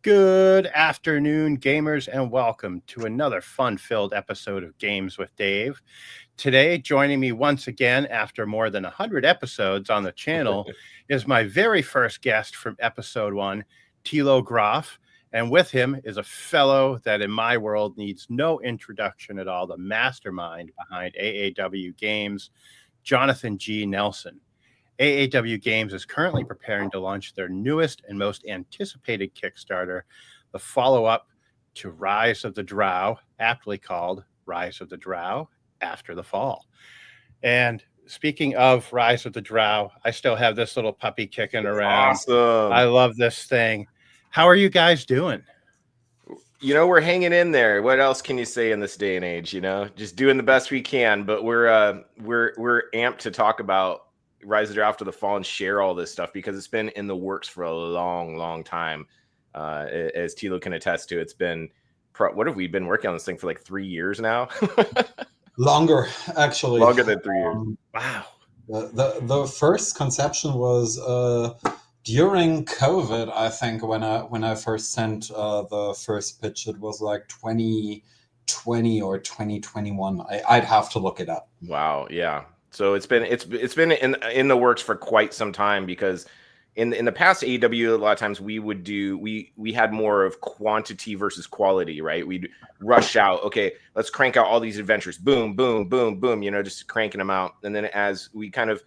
Good afternoon, gamers, and welcome to another fun-filled episode of Games with Dave. Today, joining me once again after more than 100 episodes on the channel is my very first guest from episode 1, Thilo Graf, and with him is a fellow that in my world needs no introduction at all, the mastermind behind AAW Games, Jonathan G. Nelson. AAW Games is currently preparing to launch their newest and most anticipated Kickstarter, the follow-up to Rise of the Drow, aptly called Rise of the Drow After the Fall. And speaking of Rise of the Drow, I still have this little puppy kicking around. Awesome. I love this thing. How are you guys doing? You know, we're hanging in there. What else can you say in this day and age? You know, just doing the best we can. But we're amped to talk about Rise of the Drow After the Fall and share all this stuff because it's been in the works for a long time. As Thilo can attest to, it's been what have we been working on this thing for like 3 years now? Longer, actually. Longer than 3 years. Wow. The first conception was during COVID, I think, when I first sent the first pitch. It was like 2020 or 2021. I'd have to look it up. Wow, yeah. So it's been in the works for quite some time because in the past AEW, a lot of times we had more of quantity versus quality, right? We'd rush out, okay, let's crank out all these adventures, boom, boom, boom, boom, you know, just cranking them out. And then as we started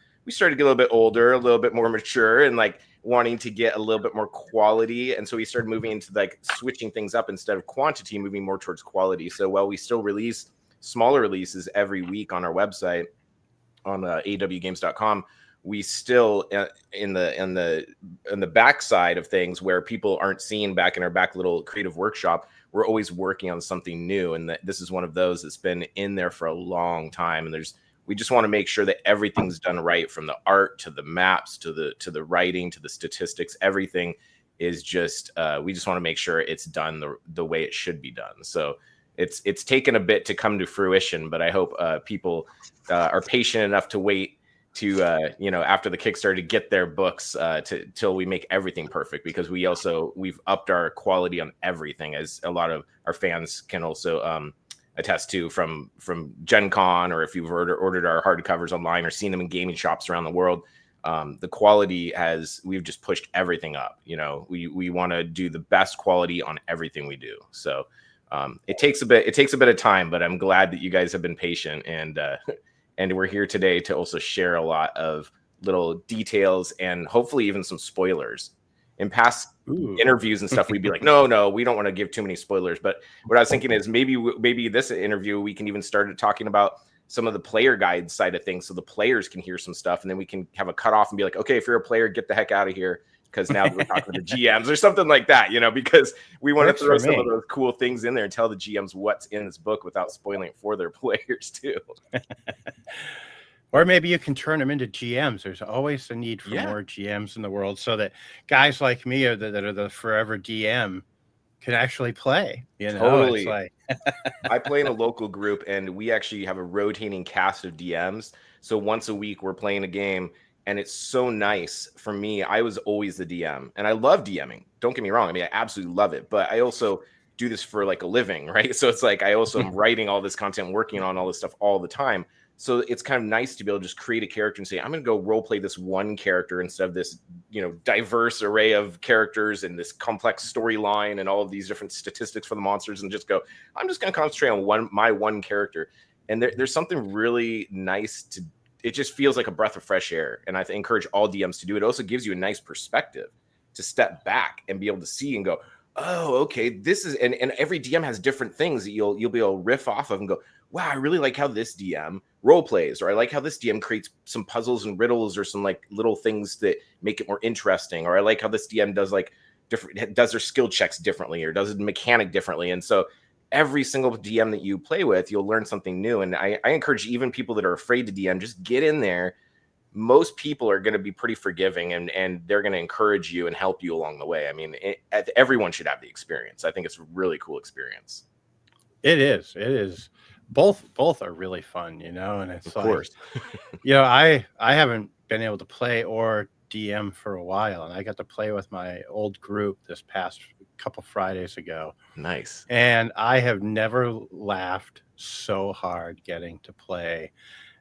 to get a little bit older, a little bit more mature, and like wanting to get a little bit more quality, and so we started moving into like switching things up instead of quantity, moving more towards quality. So while we still release smaller releases every week on our website on awgames.com, we still in the back side of things where people aren't seeing back in our back little creative workshop, we're always working on something new, and this is one of those that's been in there for a long time. And we just want to make sure that everything's done right, from the art to the maps to the writing to the statistics. Everything is just we just want to make sure it's done the way it should be done. So it's taken a bit to come to fruition, but I hope people are patient enough to wait to after the Kickstarter to get their books till we make everything perfect, because we've upped our quality on everything, as a lot of our fans can also attest to from Gen Con, or if you've ordered our hardcovers online or seen them in gaming shops around the world. The quality we've just pushed everything up. You know, we want to do the best quality on everything we do. So it takes a bit of time, but I'm glad that you guys have been patient, and we're here today to also share a lot of little details and hopefully even some spoilers. In past interviews and stuff, we'd be like, no, we don't want to give too many spoilers. But what I was thinking is maybe this interview, we can even start talking about some of the player guide side of things, so the players can hear some stuff, and then we can have a cutoff and be like, okay, if you're a player, get the heck out of here, because now we're talking to the GMs or something like that, you know, because we want to throw some of those cool things in there and tell the GMs what's in this book without spoiling it for their players too. Or maybe you can turn them into GMs. There's always a need for more GMs in the world, so that guys like me that are the forever DM can actually play. You know, totally. It's like I play in a local group, and we actually have a rotating cast of DMs. So once a week, we're playing a game, and it's so nice for me. I was always the DM, and I love DMing. Don't get me wrong. I mean, I absolutely love it, but I also do this for like a living, right? So it's like I also am writing all this content, working on all this stuff all the time. So it's kind of nice to be able to just create a character and say, I'm going to go role play this one character instead of this, you know, diverse array of characters and this complex storyline and all of these different statistics for the monsters, and just go, I'm just going to concentrate on my one character. And there's something really nice it just feels like a breath of fresh air. And I encourage all DMs to do it. It also gives you a nice perspective to step back and be able to see and go, oh, okay, this is, and every DM has different things that you'll be able to riff off of and go, wow, I really like how this DM role plays, or I like how this DM creates some puzzles and riddles or some like little things that make it more interesting, or I like how this DM does does their skill checks differently or does a mechanic differently. And so every single DM that you play with, you'll learn something new. And I encourage even people that are afraid to DM, just get in there. Most people are going to be pretty forgiving, and they're going to encourage you and help you along the way. I mean, everyone should have the experience. I think it's a really cool experience. It is. Both are really fun, you know, and it's of course. You know, I haven't been able to play or DM for a while, and I got to play with my old group this past couple Fridays ago. Nice. And I have never laughed so hard getting to play.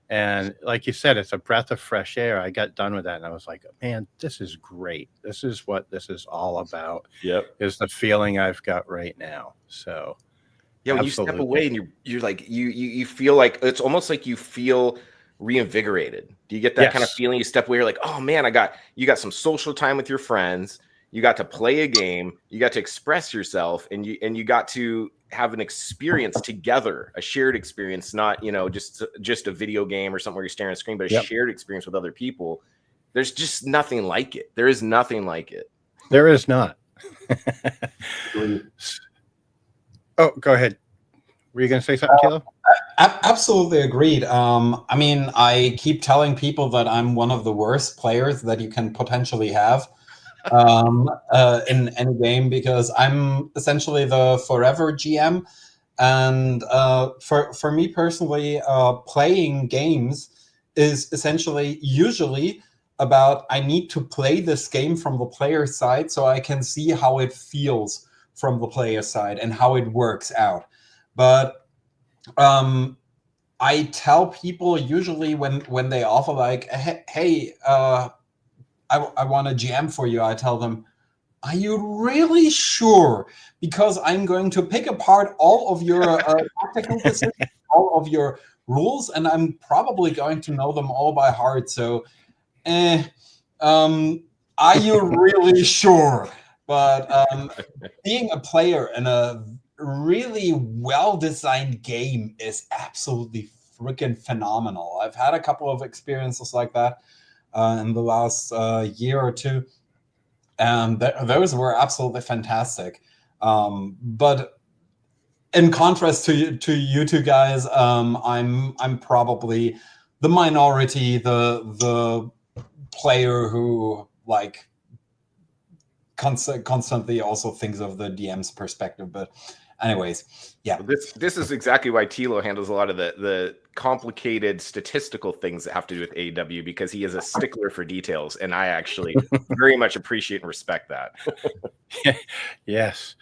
And like you said, it's a breath of fresh air. I got done with that and I was like, man, this is great. This is what this is all about. Yep. Is the feeling I've got right now. So yeah, when absolutely. you step away and you're like you feel like it's almost like you feel reinvigorated. Do you get that kind of Yes. feeling? You step away, you're like, oh man, you got some social time with your friends. You got to play a game. You got to express yourself, and you got to have an experience together, a shared experience, not just a video game or something where you're staring at a screen, but a Yep. shared experience with other people. There's just nothing like it. There is nothing like it. There is not. Oh, go ahead. Were you going to say something, Thilo? Absolutely agreed. I mean, I keep telling people that I'm one of the worst players that you can potentially have in any game, because I'm essentially the forever GM. And for me personally, playing games is essentially usually about, I need to play this game from the player side so I can see how it feels from the player side and how it works out. But I tell people usually when they offer like, hey, I want a GM for you, I tell them, are you really sure? Because I'm going to pick apart all of your tactical decisions, all of your rules, and I'm probably going to know them all by heart. So, are you really sure? But being a player in a really well-designed game is absolutely freaking phenomenal. I've had a couple of experiences like that in the last year or two. And those were absolutely fantastic. But in contrast to you two guys, I'm probably the minority, the player who like constantly also thinks of the DM's perspective. But anyways, yeah. Well, this is exactly why Thilo handles a lot of the complicated statistical things that have to do with AEW, because he is a stickler for details, and I actually very much appreciate and respect that. Yes.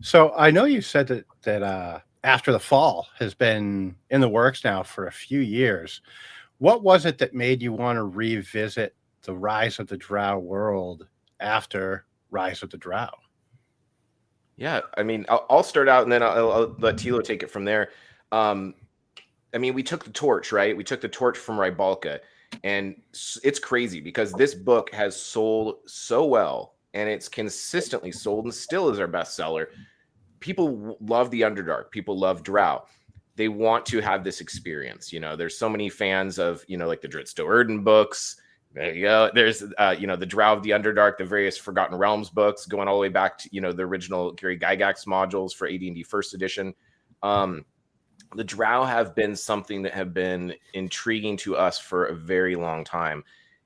So I know you said that After the Fall has been in the works now for a few years. What was it that made you want to revisit the Rise of the Drow world after Rise of the Drow? Yeah, I mean, I'll start out and then I'll let Thilo take it from there. I mean, we took the torch, right? We took the torch from Rybalka, and it's crazy because this book has sold so well, and it's consistently sold and still is our bestseller. People love the Underdark. People love Drow. They want to have this experience. There's so many fans of, like the Dritsto Erden books. There you go. There's, the Drow of the Underdark, the various Forgotten Realms books, going all the way back to, the original Gary Gygax modules for AD&D First Edition. The Drow have been something that have been intriguing to us for a very long time.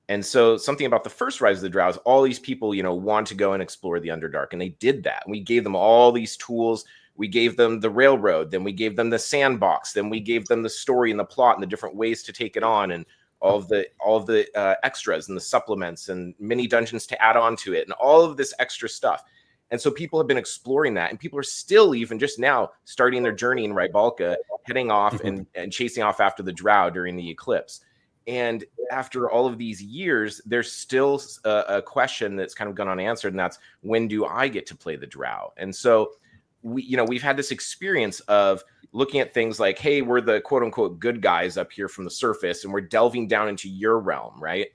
And so something about the first Rise of the Drows, all these people, want to go and explore the Underdark, and they did that. We gave them all these tools. We gave them the railroad, then we gave them the sandbox, then we gave them the story and the plot and the different ways to take it on, and all of the extras and the supplements and mini dungeons to add on to it, and all of this extra stuff. And so people have been exploring that, and people are still even just now starting their journey in Rybalka, heading off and chasing off after the Drow during the eclipse. And after all of these years, there's still a question that's kind of gone unanswered, and that's, when do I get to play the Drow? And so we've had this experience of looking at things like, hey, we're the quote unquote good guys up here from the surface, and we're delving down into your realm, right?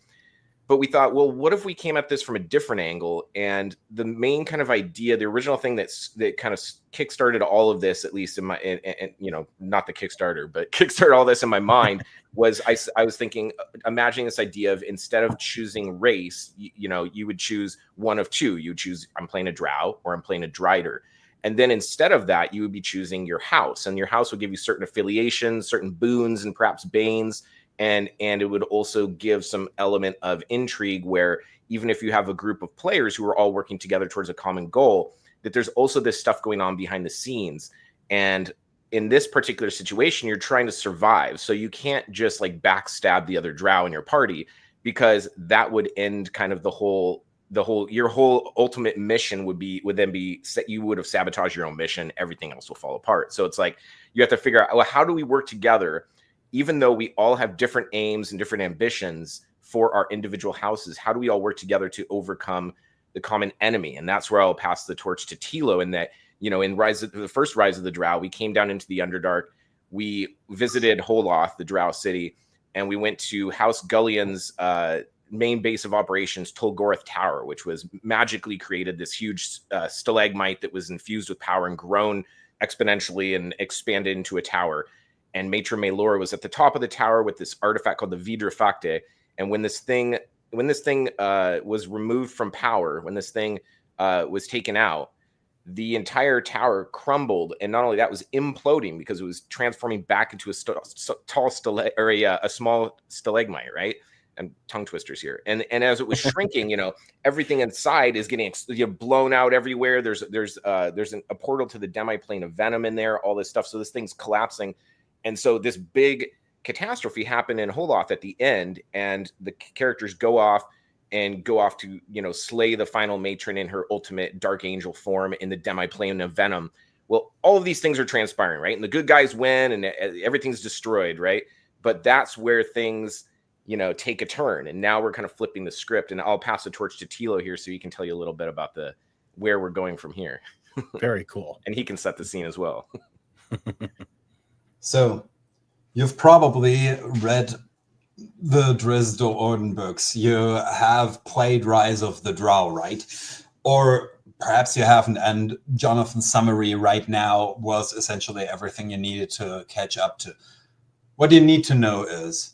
But we thought, well, what if we came at this from a different angle? And the main kind of idea, the original thing that kind of kickstarted all of this, at least in my, and not the Kickstarter, but kickstarted all this in my mind, was I was thinking, imagining this idea of, instead of choosing race, you would choose one of two. You would choose, I'm playing a Drow or I'm playing a Drider. And then instead of that, you would be choosing your house, and your house would give you certain affiliations, certain boons, and perhaps banes. And it would also give some element of intrigue, where even if you have a group of players who are all working together towards a common goal, that there's also this stuff going on behind the scenes. And in this particular situation, you're trying to survive. So you can't just like backstab the other Drow in your party. because that would end kind of your whole ultimate mission would then be set. You would have sabotaged your own mission. Everything else will fall apart. So it's like you have to figure out, well, how do we work together, even though we all have different aims and different ambitions for our individual houses? How do we all work together to overcome the common enemy? And that's where I'll pass the torch to Thilo. In that, in the first Rise of the Drow, we came down into the Underdark. We visited Holoth, the Drow city, and we went to House Gullion's main base of operations, Tolgoreth Tower, which was magically created, this huge stalagmite that was infused with power and grown exponentially and expanded into a tower. And Matron Maelor was at the top of the tower with this artifact called the Vidre Facte. And when this thing was removed from power, when this thing was taken out, the entire tower crumbled, and not only that, was imploding because it was transforming back into a small stalagmite, right? And tongue twisters here. And as it was shrinking, everything inside is getting blown out everywhere. There's a portal to the demi-plane of venom in there, all this stuff. So this thing's collapsing, and so this big catastrophe happened in Holoth at the end, and the characters go off to slay the final matron in her ultimate dark angel form in the demi-plane of venom. Well, all of these things are transpiring, right? And the good guys win and everything's destroyed, right? But that's where things take a turn, and now we're kind of flipping the script. And I'll pass the torch to Thilo here so he can tell you a little bit about where we're going from here. Very cool. And he can set the scene as well. So you've probably read the Drizzt Do'Urden books. You have played Rise of the Drow, right? Or perhaps you haven't, and Jonathan's summary right now was essentially everything you needed to catch up to. What you need to know is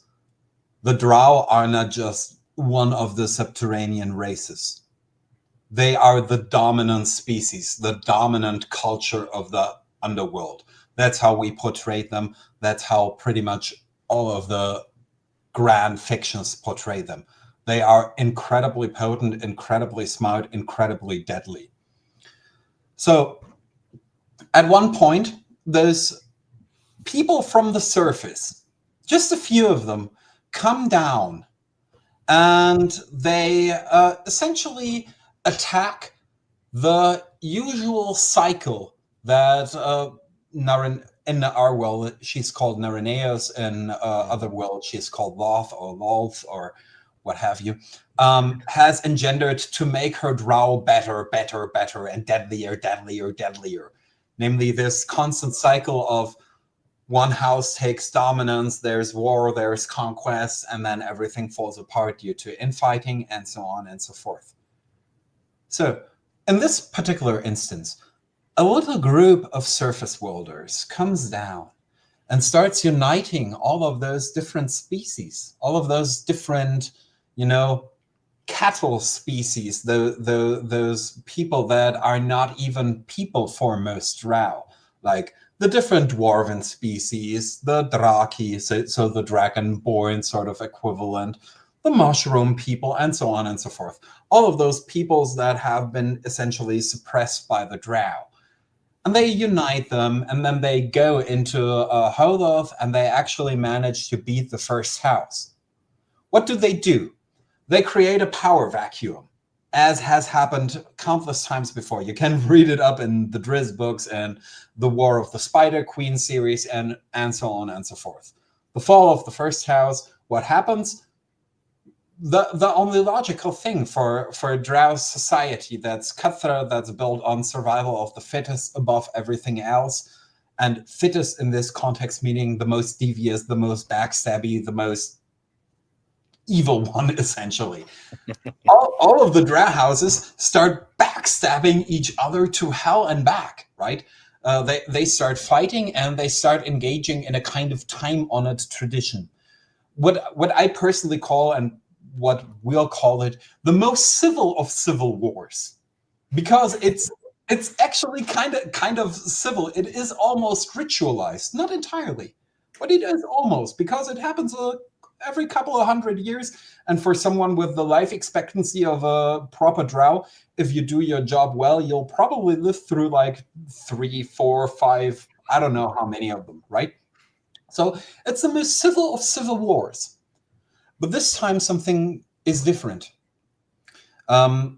the Drow are not just one of the subterranean races. They are the dominant species, the dominant culture of the underworld. That's how we portray them. That's how pretty much all of the grand fictions portray them. They are incredibly potent, incredibly smart, incredibly deadly. So at one point, those people from the surface, just a few of them, come down and they essentially attack the usual cycle that in our world, she's called Naraneus. In other worlds, she's called Loth or Lolth or what have you, has engendered to make her Drow better, and deadlier. Namely, this constant cycle of one house takes dominance, there's war, there's conquest, and then everything falls apart due to infighting, and so on and so forth. So, in this particular instance, a little group of surface worlders comes down and starts uniting all of those different species, all of those different, cattle species, those people that are not even people for most Drow, like the different dwarven species, the Draki, so the dragonborn sort of equivalent, the mushroom people, and so on and so forth. All of those peoples that have been essentially suppressed by the Drow. And they unite them, and then they go into Holoth, and they actually manage to beat the first house. What do? They create a power vacuum, as has happened countless times before. You can read it up in the Drizzt books and the War of the Spider Queen series, and so on and so forth. The fall of the first house, what happens? The only logical thing for a Drow society that's cutthroat, that's built on survival of the fittest above everything else, and fittest in this context meaning the most devious, the most backstabby, the most evil one, essentially. all of the Drow houses start backstabbing each other to hell and back, right? They start fighting, and they start engaging in a kind of time-honored tradition. What I personally call, and what we'll call it, the most civil of civil wars, because it's actually kind of civil. It is almost ritualized, not entirely, but it is almost, because it happens every couple of 100 years. And for someone with the life expectancy of a proper Drow, if you do your job well, you'll probably live through like 3, 4, 5, I don't know how many of them, right? So it's the most civil of civil wars. But this time something is different. House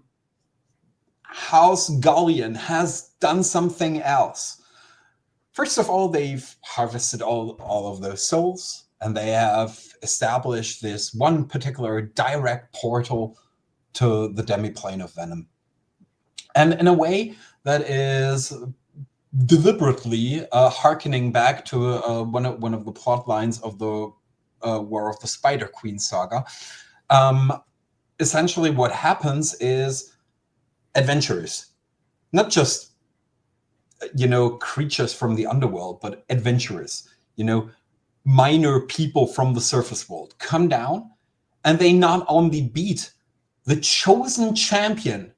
Gallian has done something else. First of all, they've harvested all of those souls, and they have established this one particular direct portal to the demiplane of Venom. And in a way that is deliberately hearkening back to one of the plot lines of the War of the Spider Queen saga. Essentially what happens is adventurers, not just creatures from the underworld, but adventurers, minor people from the surface world come down, and they not only beat the chosen champion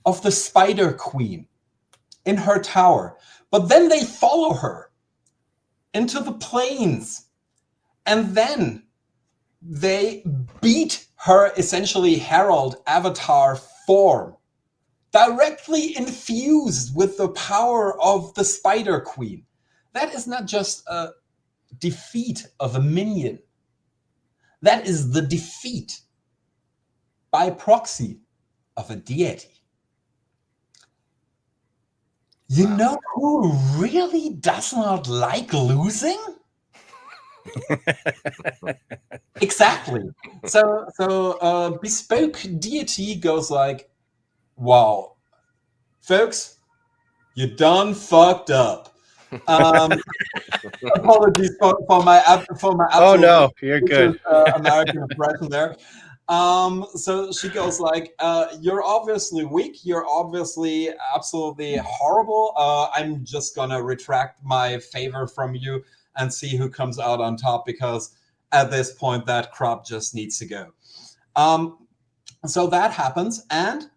of the Spider Queen in her tower, but then they follow her into the plains, and then they beat her essentially herald avatar form, directly infused with the power of the Spider Queen. That is not just a defeat of a minion. That is the defeat by proxy of a deity. You know who really does not like losing? Exactly. So bespoke deity goes like, wow, folks, you done fucked up. Apologies for my oh no, you're good. American impression there. So she goes like, you're obviously weak, you're obviously absolutely horrible. I'm just gonna retract my favor from you and see who comes out on top, because at this point that crop just needs to go. So that happens, and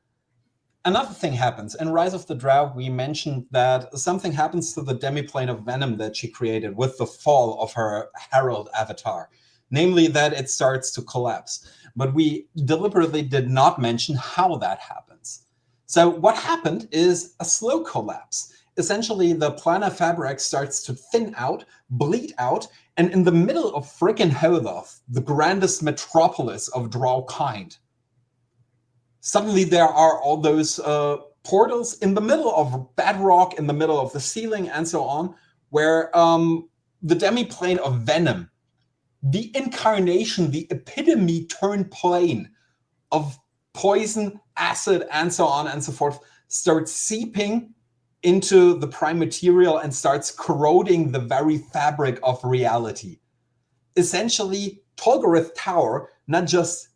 another thing happens. In Rise of the Drow, we mentioned that something happens to the demiplane of Venom that she created with the fall of her Herald avatar, namely that it starts to collapse. But we deliberately did not mention how that happens. So what happened is a slow collapse. Essentially, the planar fabric starts to thin out, bleed out, and in the middle of frickin' Holoth, the grandest metropolis of Drow kind, suddenly there are all those portals in the middle of bedrock, in the middle of the ceiling, and so on, where the demiplane of Venom, the incarnation, the epitome turned plane of poison, acid, and so on and so forth, starts seeping into the prime material and starts corroding the very fabric of reality. Essentially, Tolgorith Tower not just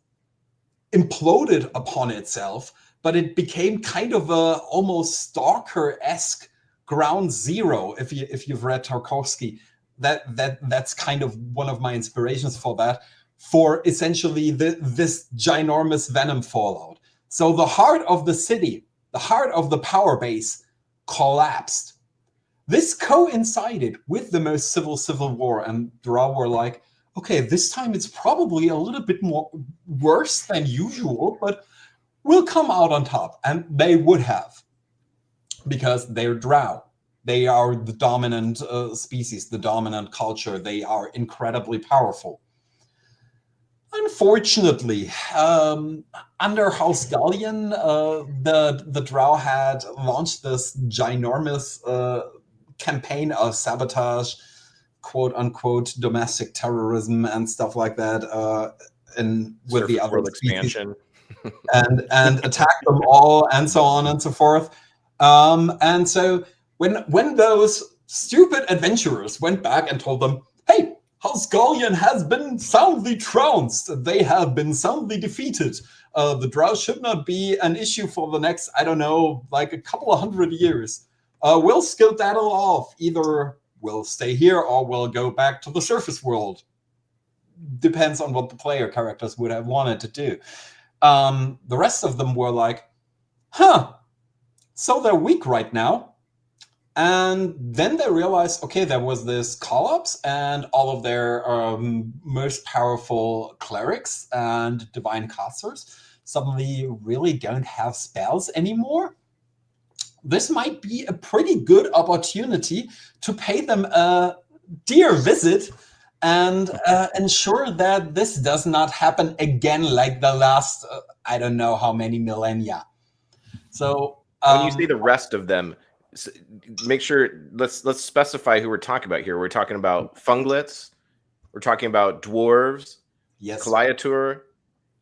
imploded upon itself, but it became kind of a almost Stalker-esque ground zero. If you've read Tarkovsky, that's kind of one of my inspirations for that, for essentially this ginormous Venom fallout. So the heart of the city, the heart of the power base, collapsed. This coincided with the most civil war, and Drow were like, okay, this time it's probably a little bit more worse than usual, but we'll come out on top. And they would have, because they're Drow. They are the dominant species, the dominant culture. They are incredibly powerful. Unfortunately, under House Gallian, the Drow had launched this ginormous campaign of sabotage, quote unquote domestic terrorism and stuff like that, and with the other expansion, and attack them all and so on and so forth. And so when those stupid adventurers went back and told them, hey, House Gallian has been soundly trounced, they have been soundly defeated, the Drow should not be an issue for the next, I don't know, like a couple of 100 years. We'll skedaddle off. Either we'll stay here or we'll go back to the surface world. Depends on what the player characters would have wanted to do. The rest of them were like, so they're weak right now. And then they realized, okay, there was this collapse, and all of their most powerful clerics and divine casters suddenly really don't have spells anymore. This might be a pretty good opportunity to pay them a dear visit and ensure that this does not happen again like the last, I don't know how many millennia. So when you say the rest of them, make sure, let's specify who we're talking about here. We're talking about funglets, we're talking about dwarves, yes, Caliatur,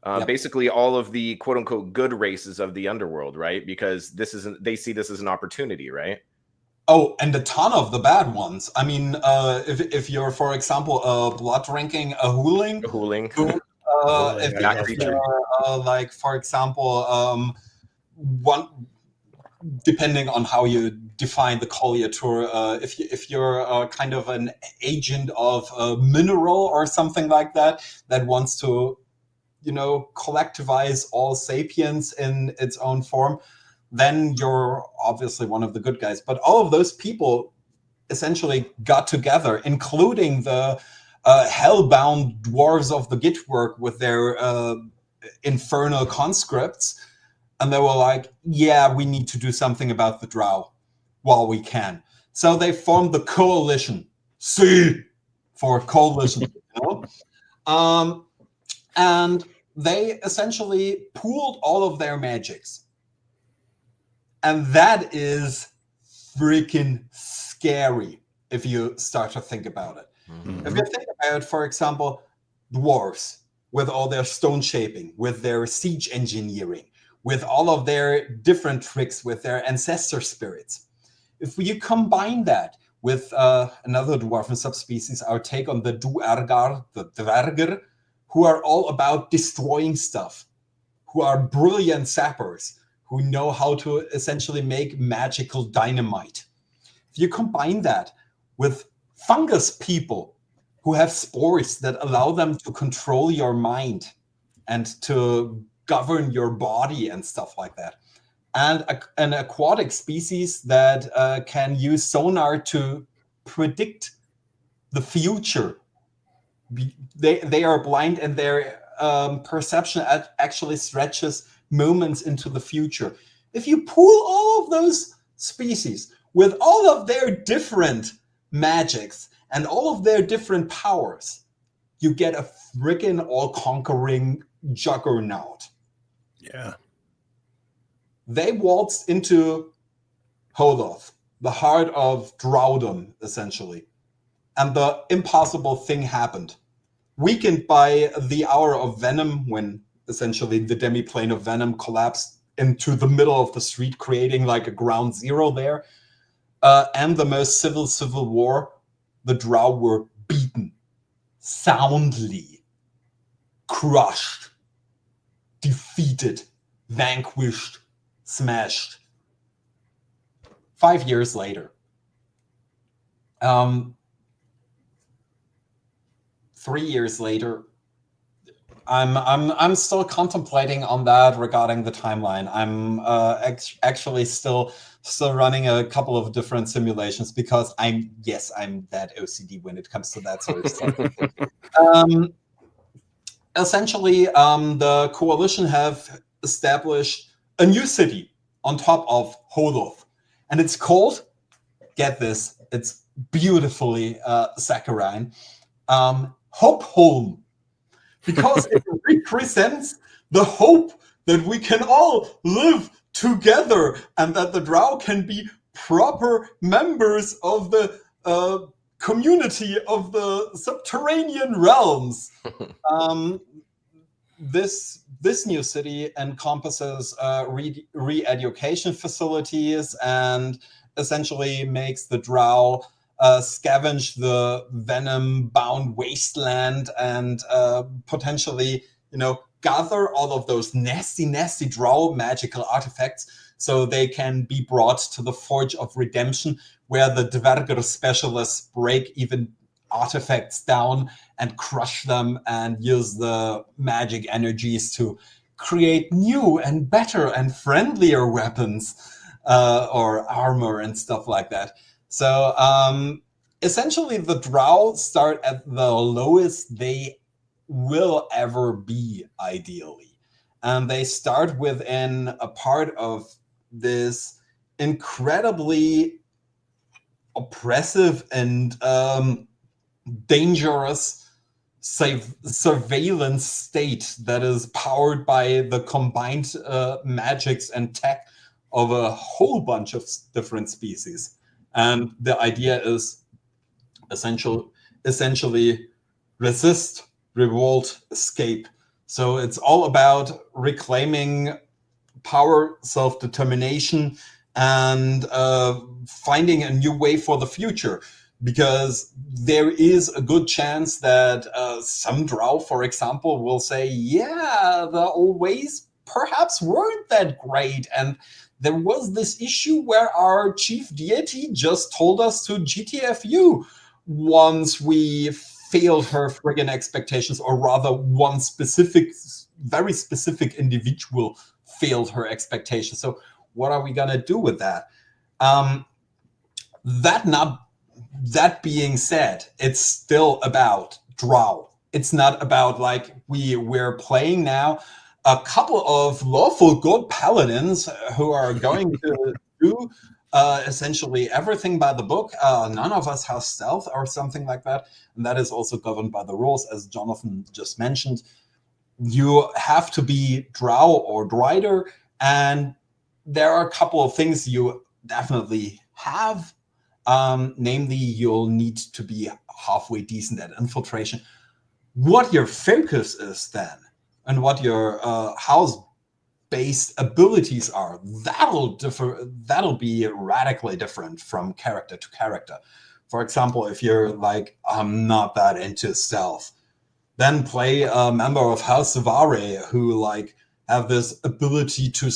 Yep. basically all of the quote unquote good races of the underworld, right? Because they see this as an opportunity, right? Oh, and a ton of the bad ones. I mean, if you're, for example, blood drinking a hooling, if you're like, for example, one, depending on how you define the Caliatur, if you're kind of an agent of a mineral or something like that wants to, collectivize all sapiens in its own form, then you're obviously one of the good guys. But all of those people essentially got together, including the hellbound dwarves of the Gitwork with their infernal conscripts. And they were like, yeah, we need to do something about the Drow while we can. So they formed the coalition. C for coalition. And they essentially pooled all of their magics. And that is freaking scary if you start to think about it. Mm-hmm. If you think about, for example, dwarves with all their stone shaping, with their siege engineering, with all of their different tricks, with their ancestor spirits. If you combine that with another dwarven subspecies, our take on the Duergar, the Dvergr, who are all about destroying stuff, who are brilliant sappers, who know how to essentially make magical dynamite. If you combine that with fungus people who have spores that allow them to control your mind and to govern your body and stuff like that, and an aquatic species that can use sonar to predict the future. They are blind, and their perception actually stretches moments into the future. If you pool all of those species with all of their different magics and all of their different powers, you get a freaking all-conquering juggernaut. Yeah. They waltzed into Holoth, the heart of Drowdom, essentially. And the impossible thing happened. Weakened by the Hour of Venom, when essentially the demi-plane of Venom collapsed into the middle of the street, creating like a ground zero there, and the most civil war, the Drow were beaten, soundly, crushed, defeated, vanquished, smashed. 5 years later. 3 years later, I'm still contemplating on that regarding the timeline. I'm actually still running a couple of different simulations because I'm that OCD when it comes to that sort of stuff. Essentially, the coalition have established a new city on top of Holoth, and it's called, get this, it's beautifully saccharine, Hope Home, because it represents the hope that we can all live together and that the Drow can be proper members of the community of the subterranean realms. This new city encompasses re-education facilities and essentially makes the Drow scavenge the venom-bound wasteland and potentially, gather all of those nasty Drow magical artifacts so they can be brought to the Forge of Redemption, where the Dvergr specialists break even artifacts down and crush them and use the magic energies to create new and better and friendlier weapons or armor and stuff like that. So essentially the Drow start at the lowest they will ever be, ideally. And they start within a part of this incredibly oppressive and dangerous surveillance state that is powered by the combined magics and tech of a whole bunch of different species. And the idea is essentially resist, revolt, escape. So it's all about reclaiming power, self-determination, and finding a new way for the future. Because there is a good chance that some Drow, for example, will say, yeah, the old ways perhaps weren't that great. And there was this issue where our chief deity just told us to GTFU once we failed her friggin' expectations, or rather one specific, very specific individual failed her expectations. So what are we going to do with that? That being said, it's still about Drow. It's not about like we're playing now a couple of lawful good paladins who are going to do essentially everything by the book. None of us has stealth or something like that. And that is also governed by the rules, as Jonathan just mentioned. You have to be Drow or Drider, and there are a couple of things you definitely have. Namely, you'll need to be halfway decent at infiltration. What your focus is then, and what your house-based abilities are, that'll be radically different from character to character. For example, if you're like, I'm not that into stealth, then play a member of House Savare who like have this ability to.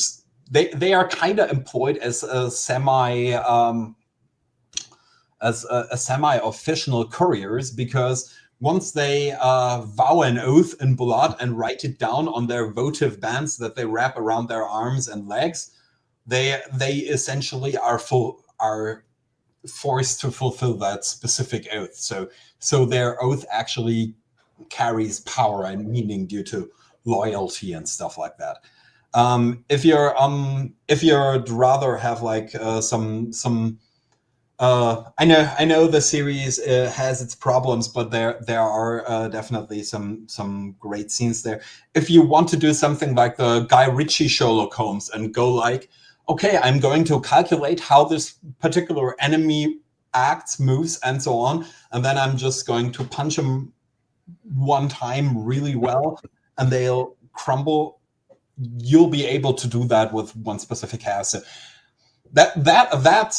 They are kind of employed as a semi-official couriers, because once they vow an oath in blood and write it down on their votive bands that they wrap around their arms and legs, they essentially are forced to fulfill that specific oath. So their oath actually carries power and meaning due to loyalty and stuff like that. If you'd rather have like some I know the series has its problems, but there are definitely some great scenes there. If you want to do something like the Guy Ritchie Sherlock Holmes and go like, okay, I'm going to calculate how this particular enemy acts, moves, and so on, and then I'm just going to punch them one time really well, and they'll crumble. You'll be able to do that with one specific house. That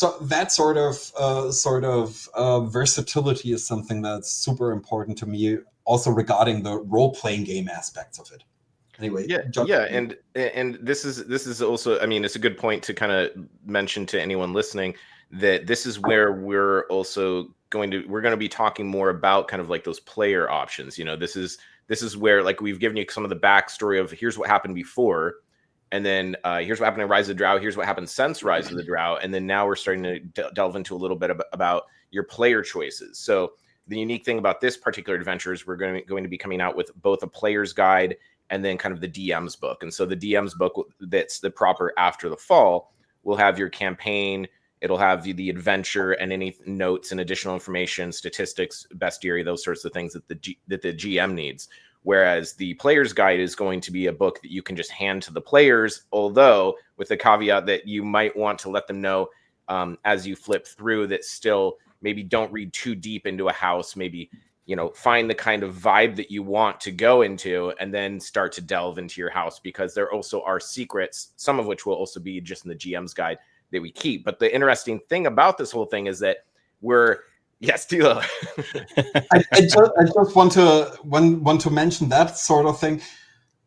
sort of versatility is something that's super important to me, also regarding the role-playing game aspects of it. Anyway, and this is also, I mean, it's a good point to kind of mention to anyone listening that this is where we're going to be talking more about kind of like those player options. You know, this is where, like, we've given you some of the backstory of here's what happened before. And then here's what happened in Rise of the Drow. Here's what happened since Rise of the Drow. And then now we're starting to delve into a little bit about your player choices. So the unique thing about this particular adventure is we're going to be coming out with both a player's guide and then kind of the DM's book. And so the DM's book, that's the proper After the Fall, will have your campaign. It'll have the adventure and any notes and additional information, statistics, bestiary, those sorts of things that the GM needs. Whereas the player's guide is going to be a book that you can just hand to the players, although with the caveat that you might want to let them know as you flip through that still maybe don't read too deep into a house, maybe, you know, find the kind of vibe that you want to go into and then start to delve into your house, because there also are secrets, some of which will also be just in the GM's guide that we keep. But the interesting thing about this whole thing is that yes, Thilo. I just want to mention that sort of thing.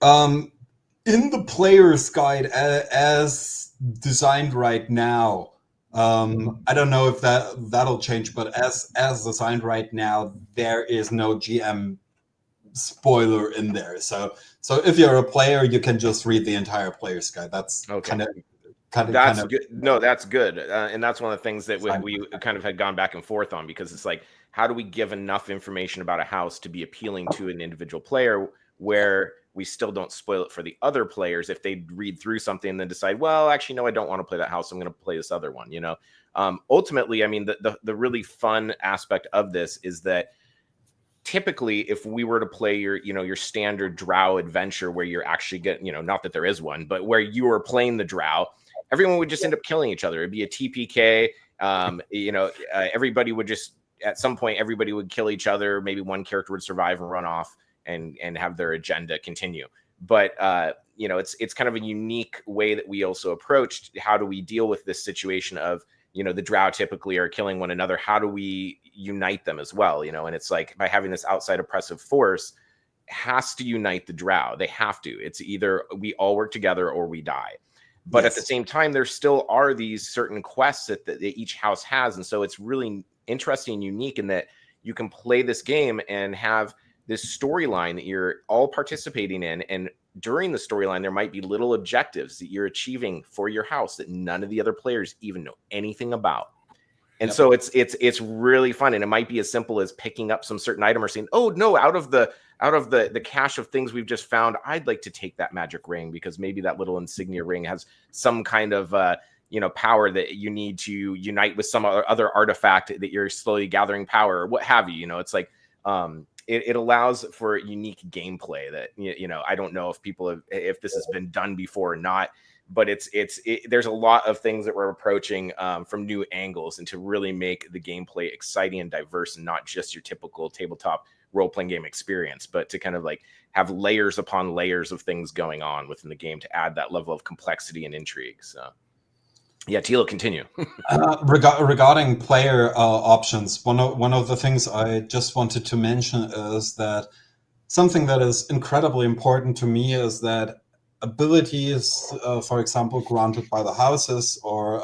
In the player's guide, as designed right now, I don't know if that'll change, but as designed right now, there is no GM spoiler in there. So if you're a player, you can just read the entire player's guide. That's okay. That's good. No, that's good. And that's one of the things that we kind of had gone back and forth on, because it's like, how do we give enough information about a house to be appealing to an individual player where we still don't spoil it for the other players if they read through something and then decide, well, actually, no, I don't want to play that house. I'm going to play this other one, you know? Ultimately, I mean, the really fun aspect of this is that typically, if we were to play your standard Drow adventure where you're actually getting, not that there is one, but where you are playing the Drow, everyone would just end up killing each other. It'd be a TPK. Everybody would just, at some point, everybody would kill each other. Maybe one character would survive and run off and have their agenda continue. But it's kind of a unique way that we also approached how do we deal with this situation of, the Drow typically are killing one another. How do we unite them as well? And it's like by having this outside oppressive force has to unite the Drow. They have to. It's either we all work together or we die. But at the same time, there still are these certain quests that each house has. And so it's really interesting and unique in that you can play this game and have this storyline that you're all participating in. And during the storyline, there might be little objectives that you're achieving for your house that none of the other players even know anything about. And so it's really fun. And it might be as simple as picking up some certain item or saying, oh no, out of the cache of things we've just found, I'd like to take that magic ring because maybe that little insignia ring has some kind of power that you need to unite with some other artifact that you're slowly gathering power or what have you. It's like it allows for unique gameplay that I don't know if this has been done before or not, but there's a lot of things that we're approaching from new angles and to really make the gameplay exciting and diverse and not just your typical tabletop role-playing game experience, but to kind of like have layers upon layers of things going on within the game to add that level of complexity and intrigue. So yeah, Thilo, continue. Regarding player options, one of the things I just wanted to mention is that something that is incredibly important to me is that abilities, for example, granted by the houses or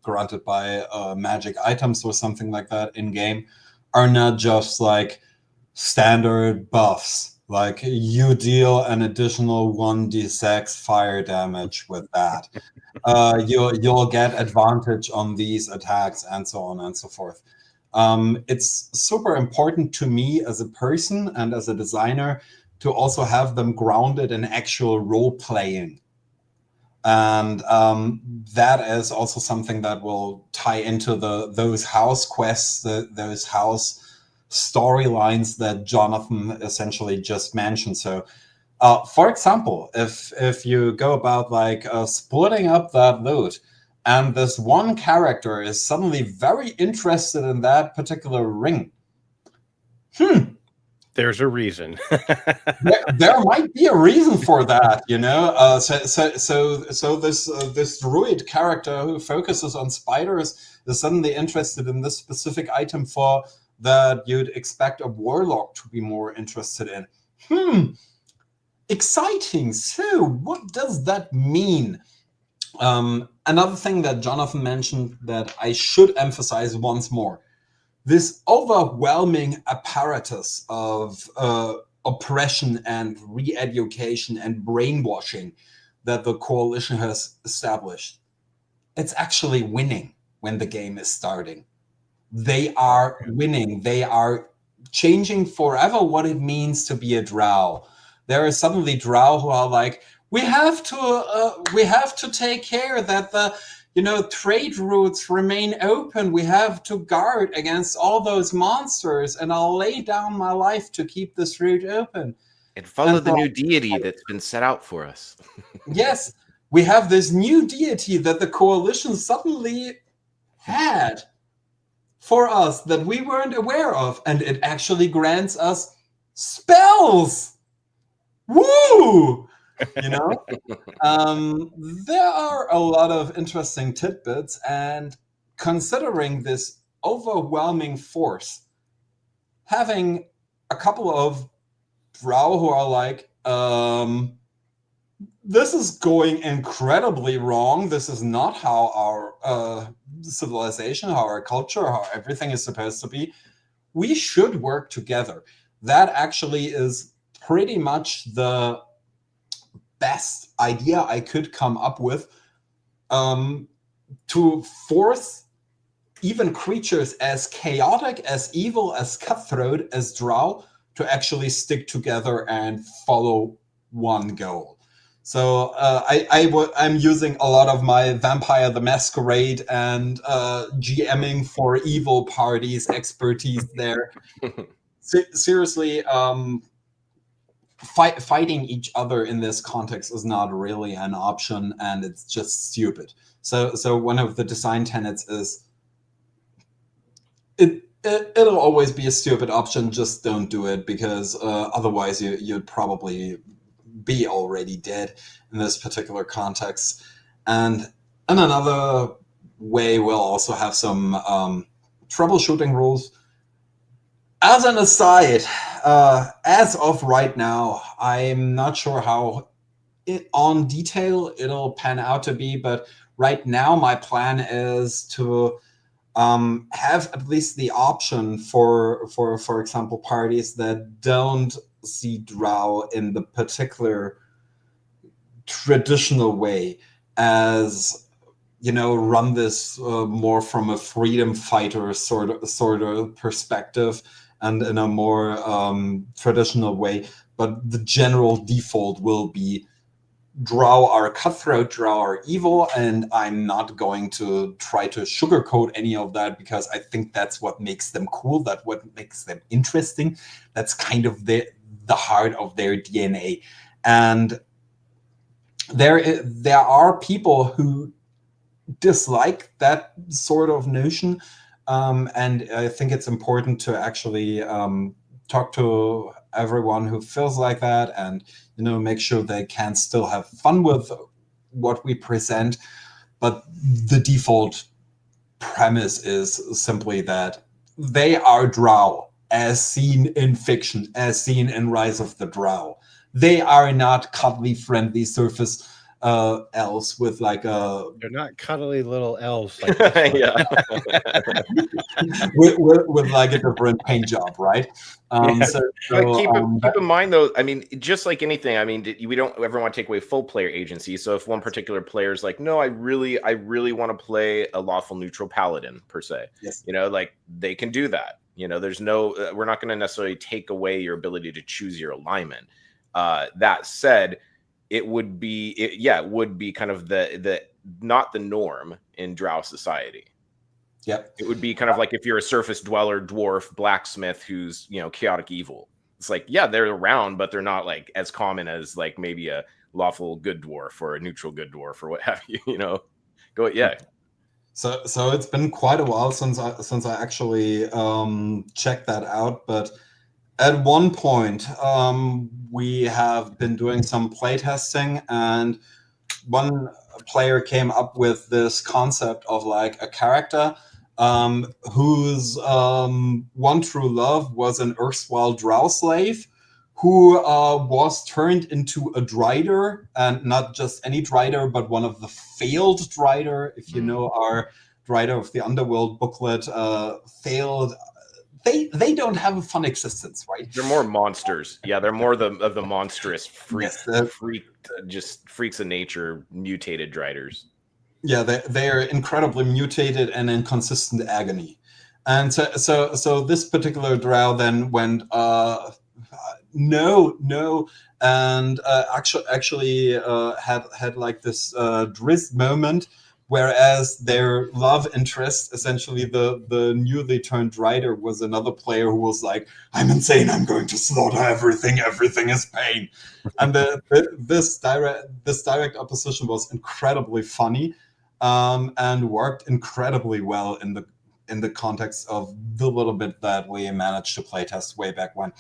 granted by magic items or something like that in game, are not just like standard buffs. Like you deal an additional 1d6 fire damage with that. You'll get advantage on these attacks and so on and so forth. It's super important to me as a person and as a designer to also have them grounded in actual role playing. And that is also something that will tie into those house quests, those house storylines that Jonathan essentially just mentioned. So, for example, if you go about like splitting up that loot, and this one character is suddenly very interested in that particular ring, there's a reason. there might be a reason for that, So this druid character who focuses on spiders is suddenly interested in this specific item for that you'd expect a warlock to be more interested in. Exciting. So what does that mean? Another thing that Jonathan mentioned that I should emphasize once more, this overwhelming apparatus of oppression and re-education and brainwashing that the coalition has established, it's actually winning when the game is starting. They are winning. They are changing forever what it means to be a Drow. There are suddenly Drow who are like, we have to take care that the trade routes remain open. We have to guard against all those monsters, and I'll lay down my life to keep this route open. And follow the new deity that's been set out for us. Yes, we have this new deity that the coalition suddenly had for us that we weren't aware of, and it actually grants us spells. Woo! There are a lot of interesting tidbits, and considering this overwhelming force, having a couple of Drow who are like, this is going incredibly wrong. This is not how our civilization, how our culture, how everything is supposed to be. We should work together. That actually is pretty much the best idea I could come up with to force even creatures as chaotic, as evil, as cutthroat as Drow to actually stick together and follow one goal. So I'm using a lot of my Vampire the Masquerade and GMing for evil parties expertise there. seriously, fighting each other in this context is not really an option, and it's just stupid. So one of the design tenets is it'll always be a stupid option. Just don't do it, because otherwise you'd probably be already dead in this particular context. And in another way, we'll also have some troubleshooting rules. As an aside, as of right now, I'm not sure how on detail it'll pan out to be, but right now my plan is to have at least the option for example, parties that don't see Drow in the particular traditional way, as run this more from a freedom fighter sort of perspective, and in a more traditional way. But the general default will be Drow are cutthroat, Drow are evil, and I'm not going to try to sugarcoat any of that, because I think that's what makes them cool, that's what makes them interesting. That's kind of the heart of their DNA. And there are people who dislike that sort of notion, and I think it's important to actually talk to everyone who feels like that, and make sure they can still have fun with what we present. But the default premise is simply that they are Drow, as seen in fiction, as seen in Rise of the Drow. They are not cuddly, friendly surface elves with like a... They're not cuddly little elves like Yeah. with like a different paint job, right? Yeah. But keep in mind, though, I mean, just like anything, I mean, we don't ever want to take away full player agency. So if one particular player is like, no, I really want to play a lawful neutral paladin per se, yes, like they can do that. There's no, we're not going to necessarily take away your ability to choose your alignment. That said, it would be kind of the not the norm in Drow society. Yep. It would be kind of like if you're a surface dweller, dwarf, blacksmith who's, chaotic evil. It's like, yeah, they're around, but they're not like as common as like maybe a lawful good dwarf or a neutral good dwarf or what have you, Yeah. So it's been quite a while since I actually checked that out, but at one point we have been doing some playtesting, and one player came up with this concept of like a character whose one true love was an erstwhile Drow slave who was turned into a Drider, and not just any Drider, but one of the failed Drider. If you know our Drider of the Underworld booklet, failed. They don't have a fun existence, right? They're more monsters. Yeah, they're more of the monstrous freaks of nature, mutated Driders. Yeah, they are incredibly mutated and in consistent agony. And so this particular Drow then went no, and actually had like this Drizzt moment, whereas their love interest, essentially the newly turned Drider, was another player who was like, I'm insane, I'm going to slaughter everything is pain. And this direct opposition was incredibly funny, and worked incredibly well in the context of the little bit that we managed to playtest way back when.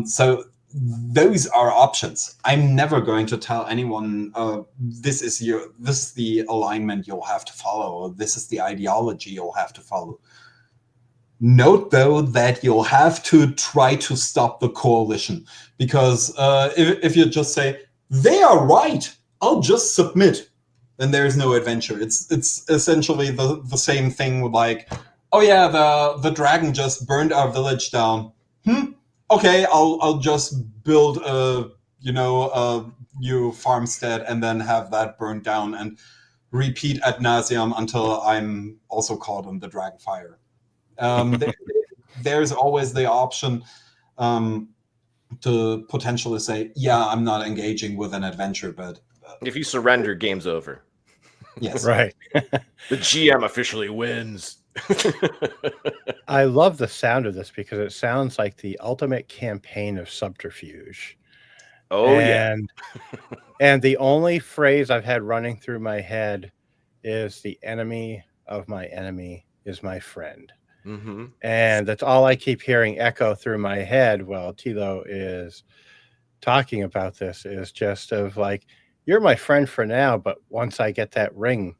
So those are options. I'm never going to tell anyone this is the alignment you'll have to follow, or this is the ideology you'll have to follow. Note, though, that you'll have to try to stop the coalition, because if you just say they are right, I'll just submit, then there's no adventure. It's essentially the same thing, like, oh yeah, the dragon just burned our village down. Okay, I'll just build a new farmstead and then have that burned down and repeat ad nauseum until I'm also caught in the dragon fire. There's always the option to potentially say, yeah, I'm not engaging with an adventure, but if you surrender, game's over. Yes. Right. The GM officially wins. I love the sound of this because it sounds like the ultimate campaign of subterfuge. Oh yeah. And the only phrase I've had running through my head is the enemy of my enemy is my friend. Mm-hmm. And that's all I keep hearing echo through my head while Thilo is talking about this, is just of like, you're my friend for now, but once I get that ring,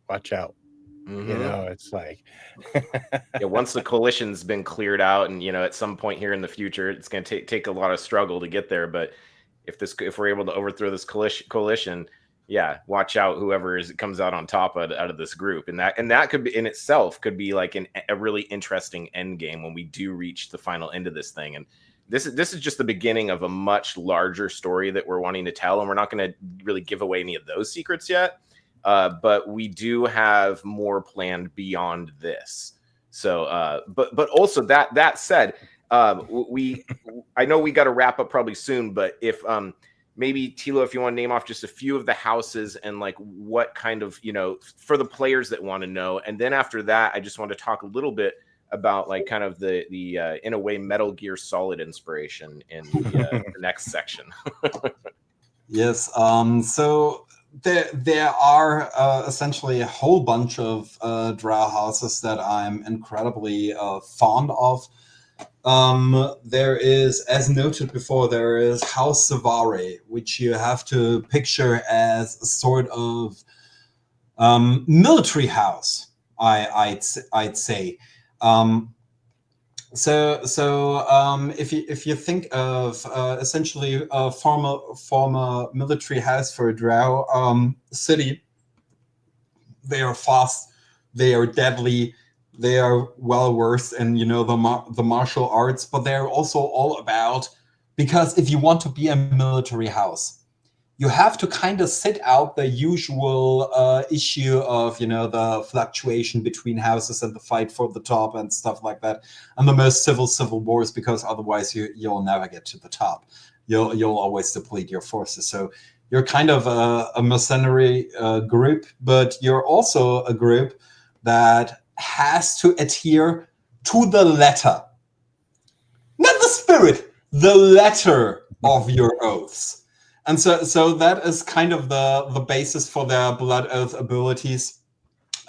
watch out. Mm-hmm. You know, it's like yeah, once the coalition's been cleared out, and at some point here in the future, it's going to take a lot of struggle to get there. But if we're able to overthrow this coalition, yeah, watch out, whoever comes out on top out of this group, and that could be in itself could be like a really interesting end game when we do reach the final end of this thing. And this is just the beginning of a much larger story that we're wanting to tell, and we're not going to really give away any of those secrets yet. But we do have more planned beyond this. So, but also that said, I know we got to wrap up probably soon, but if maybe Thilo, if you want to name off just a few of the houses and like what kind of, for the players that want to know. And then after that, I just want to talk a little bit about like kind of the in a way, Metal Gear Solid inspiration in the next section. Yes. So there are essentially a whole bunch of Drow houses that I'm incredibly fond of. There is, as noted before, there is House Savare, which you have to picture as a sort of military house, I'd say. If you think of essentially a former military house for a Drow city, they are fast, they are deadly, they are well versed in the martial arts, but they're also all about, because if you want to be a military house, you have to kind of sit out the usual issue of the fluctuation between houses and the fight for the top and stuff like that, and the most civil wars, because otherwise you'll never get to the top. You'll always deplete your forces. So you're kind of a mercenary group, but you're also a group that has to adhere to the letter, not the spirit, the letter of your oaths. And so that is kind of the basis for their blood oath abilities.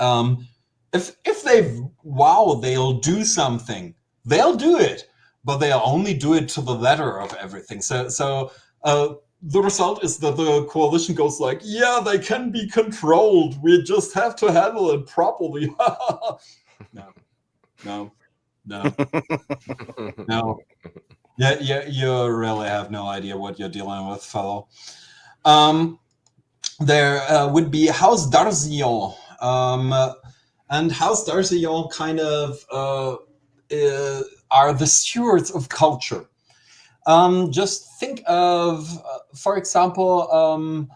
If they vow they'll do something, they'll do it, but they'll only do it to the letter of everything. So the result is that the coalition goes like, yeah, they can be controlled. We just have to handle it properly. No. Yeah, you really have no idea what you're dealing with, fellow. There would be House Darzion, and House Darzion kind of are the stewards of culture. Just think of, for example,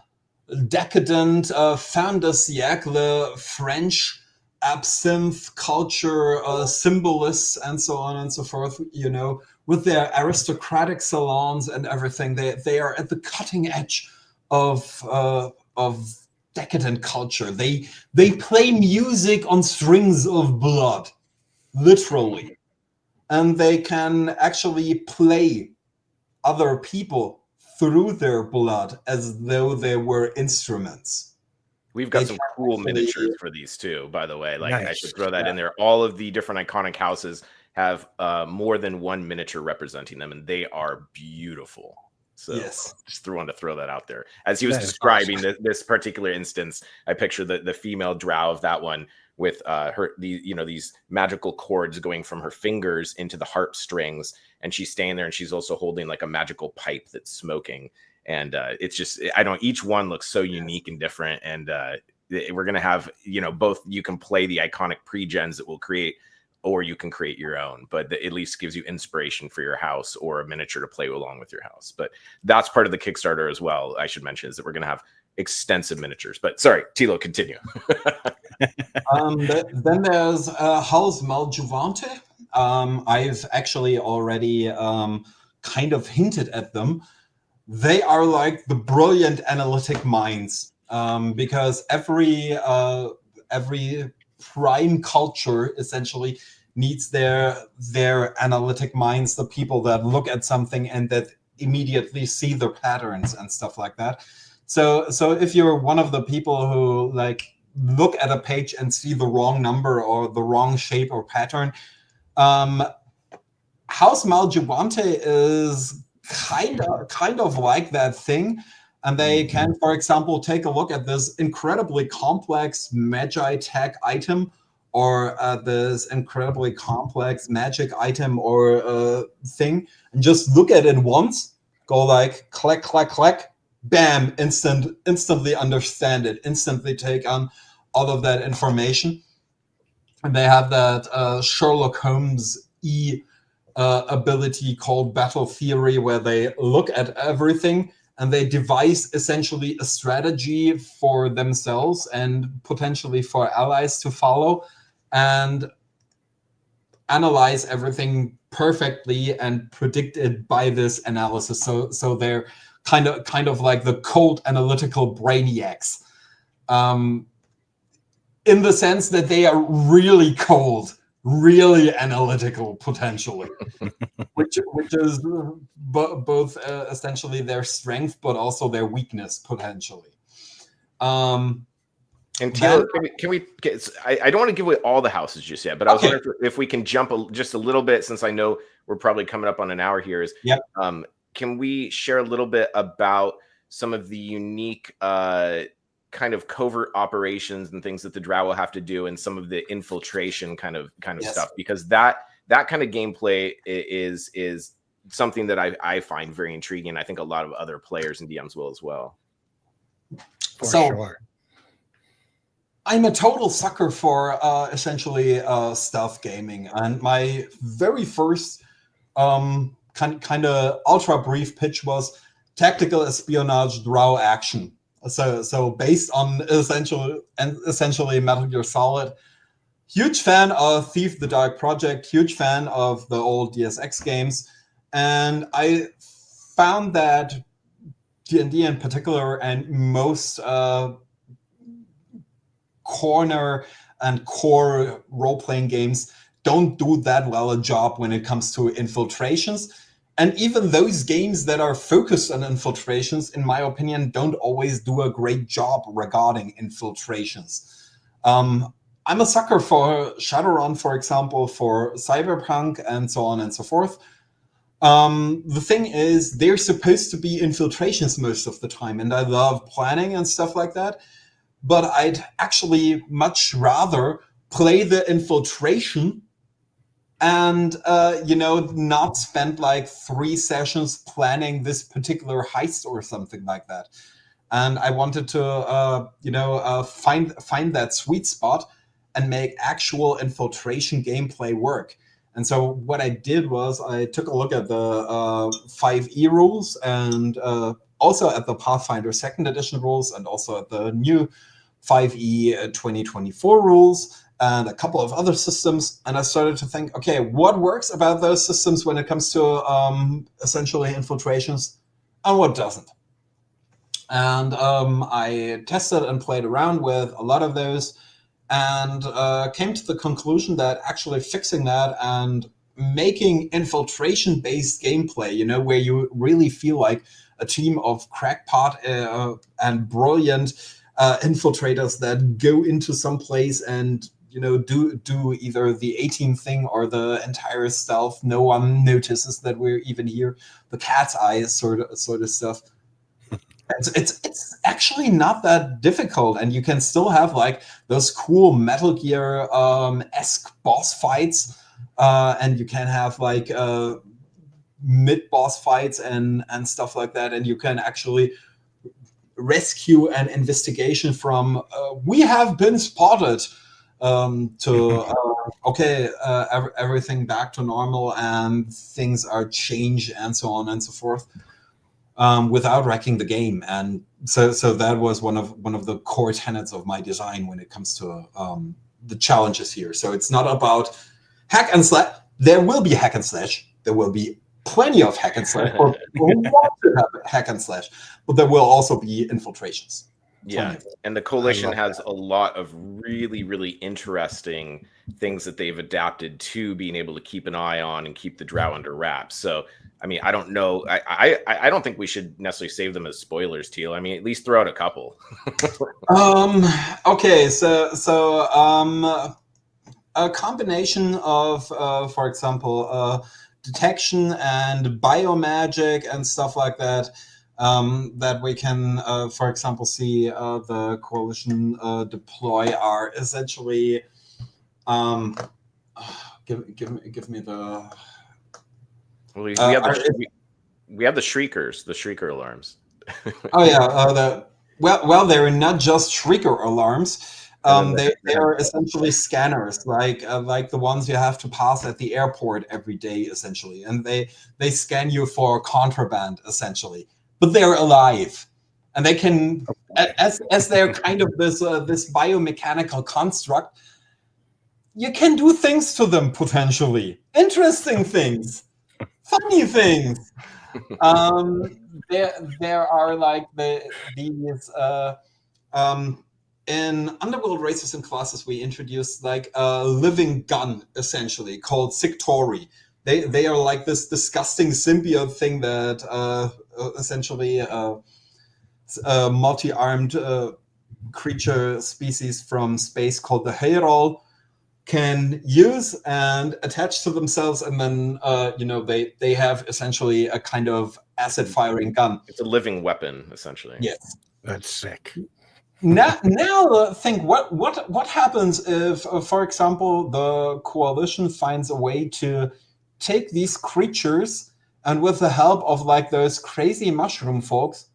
decadent fin de siècle French absinthe culture symbolists and so on and so forth, with their aristocratic salons and everything. They are at the cutting edge of decadent culture. They play music on strings of blood, literally, and they can actually play other people through their blood as though they were instruments. We've got some cool miniatures for these too, by the way. Like, nice. I should throw that in there. All of the different iconic houses have more than one miniature representing them, and they are beautiful. So yes, just want to throw that out there. As he was describing this particular instance, I picture the female Drow of that one with these magical cords going from her fingers into the harp strings, and she's staying there, and she's also holding like a magical pipe that's smoking. And it's just, each one looks so unique and different. And we're going to have, both, you can play the iconic pre-gens that we'll create, or you can create your own, but at least gives you inspiration for your house or a miniature to play along with your house. But that's part of the Kickstarter as well, I should mention, is that we're going to have extensive miniatures. But sorry, Thilo, continue. Then there's House Maljuvante. I've actually already kind of hinted at them. They are like the brilliant analytic minds, because every prime culture essentially needs their analytic minds, the people that look at something and that immediately see the patterns and stuff like that. So if you're one of the people who like look at a page and see the wrong number or the wrong shape or pattern, House Maljuante is kind of like that thing. And they can, for example, take a look at this incredibly complex Magi tech item, or this incredibly complex magic item or thing, and just look at it once, go like click, click, click, bam, instantly understand it, instantly take on all of that information. And they have that Sherlock Holmes ability called battle theory, where they look at everything and they devise essentially a strategy for themselves and potentially for allies to follow, and analyze everything perfectly and predict it by this analysis. So they're kind of like the cold analytical brainiacs, in the sense that they are really cold, really analytical potentially, which is both essentially their strength, but also their weakness potentially. And Thilo, can we get, I don't want to give away all the houses just yet, but I was wondering if we can jump just a little bit, since I know we're probably coming up on an hour here. Can we share a little bit about some of the unique kind of covert operations and things that the Drow will have to do, and some of the infiltration kind of stuff, because that kind of gameplay is something that I find very intriguing, and I think a lot of other players and DMs will as well. For sure. I'm a total sucker for essentially stealth gaming, and my very first kind of ultra brief pitch was tactical espionage Drow action. So based on essentially Metal Gear Solid. Huge fan of Thief the Dark Project, huge fan of the old Deus Ex games, and I found that D&D in particular and most corner and core role-playing games don't do that well a job when it comes to infiltrations. And even those games that are focused on infiltrations, in my opinion, don't always do a great job regarding infiltrations. I'm a sucker for Shadowrun, for example, for Cyberpunk, and so on and so forth. The thing is, they're supposed to be infiltrations most of the time, and I love planning and stuff like that. But I'd actually much rather play the infiltration and not spend like 3 sessions planning this particular heist or something like that. And I wanted to find that sweet spot and make actual infiltration gameplay work. And so what I did was I took a look at the 5e rules, and also at the Pathfinder 2nd edition rules, and also at the new 5e 2024 rules, and a couple of other systems. And I started to think, okay, what works about those systems when it comes to essentially infiltrations, and what doesn't? And I tested and played around with a lot of those, and came to the conclusion that actually fixing that and making infiltration-based gameplay, where you really feel like a team of crackpot and brilliant infiltrators that go into some place and do either the 18 thing or the entire stealth. No one notices that we're even here. The cat's eyes sort of stuff. It's actually not that difficult, and you can still have like those cool Metal Gear esque boss fights, and you can have like mid boss fights and stuff like that, and you can actually rescue an investigation from we have been spotted to everything back to normal and things are changed and so on and so forth, without wrecking the game. And so that was one of the core tenets of my design when it comes to the challenges here. So it's not about hack and slash. There will be hack and slash. There will be plenty of hack and slash for people who want to have hack and slash, but there will also be infiltrations. Yeah, and the coalition has a lot of really, really interesting things that they've adapted to being able to keep an eye on and keep the Drow under wraps. So, I mean, I don't know. I don't think we should necessarily save them as spoilers, Teal. I mean, at least throw out a couple. Okay, so a combination of, for example, detection and biomagic and stuff like that. That we can, for example, see the coalition deploy are essentially. Give me the. We have the shriekers, the shrieker alarms. Oh yeah, well, they're not just shrieker alarms. They are essentially scanners, like the ones you have to pass at the airport every day, essentially, and they scan you for contraband, essentially. But they're alive, and they can, as they're kind of this biomechanical construct. You can do things to them potentially, interesting things, funny things. There are like these. In Underworld Races and Classes, we introduced like a living gun, essentially, called Sictori. They are like this disgusting symbiote thing that essentially a multi-armed creature species from space called the Herol can use and attach to themselves, and then they have essentially a kind of acid-firing gun. It's a living weapon, essentially. Yes, that's sick. Now think what happens if, for example, the coalition finds a way to take these creatures and, with the help of like those crazy mushroom folks,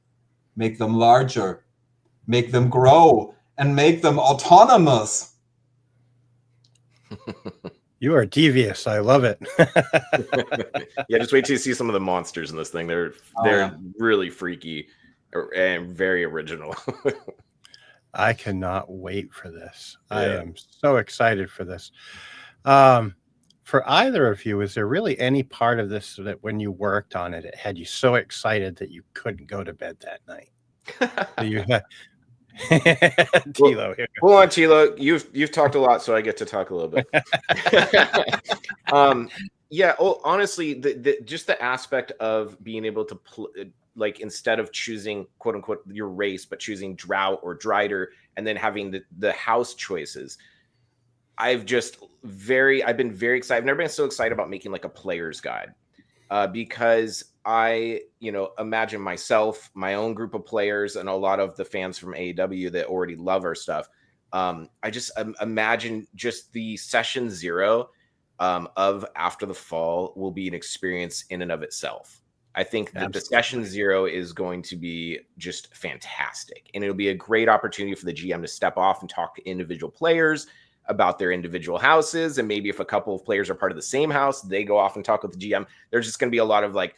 make them larger, make them grow, and make them autonomous. You are devious. I love it. Yeah, just wait till you see some of the monsters in this thing. They're really freaky and very original. I cannot wait for this. Yeah. I am so excited for this. For either of you, is there really any part of this that when you worked on it, it had you so excited that you couldn't go to bed that night? Thilo, hold on, Thilo. You've talked a lot, so I get to talk a little bit. Yeah. Oh, honestly, just the aspect of being able to like, instead of choosing quote unquote your race, but choosing Drow or Drider, and then having the house choices. I've been very excited. I've never been so excited about making like a player's guide, because I, imagine myself, my own group of players, and a lot of the fans from AEW that already love our stuff. I just imagine just the session 0 of After the Fall will be an experience in and of itself. I think that the session 0 is going to be just fantastic, and it'll be a great opportunity for the GM to step off and talk to individual players about their individual houses. And maybe if a couple of players are part of the same house, they go off and talk with the GM. There's just going to be a lot of like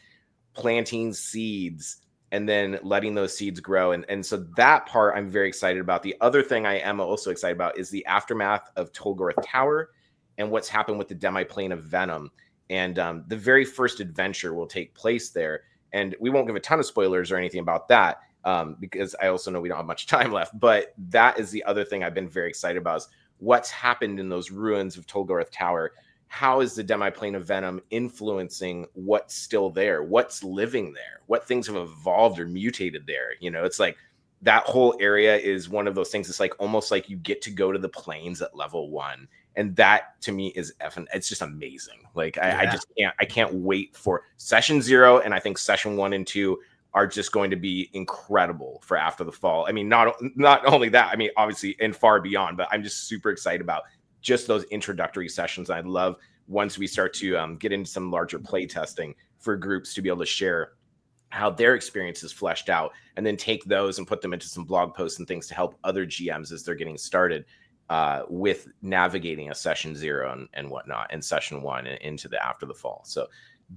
planting seeds and then letting those seeds grow. And so that part I'm very excited about. The other thing I am also excited about is the aftermath of Tolgoroth Tower and what's happened with the demi-plane of Venom. And the very first adventure will take place there. And we won't give a ton of spoilers or anything about that, because I also know we don't have much time left. But that is the other thing I've been very excited about, is what's happened in those ruins of Tolgoroth Tower. How is the demi-plane of Venom influencing what's still there? What's living there? What things have evolved or mutated there? It's like that whole area is one of those things. It's like almost like you get to go to the plains at level 1. And that to me is it's just amazing. Like I can't wait for session 0. And I think session 1 and 2 are just going to be incredible for After the Fall. I mean, not only that, I mean, obviously and far beyond, but I'm just super excited about just those introductory sessions. I'd love, once we start to get into some larger play testing, for groups to be able to share how their experience is fleshed out, and then take those and put them into some blog posts and things to help other GMs as they're getting started with navigating a session 0 and whatnot, and session 1 and into the After the Fall. So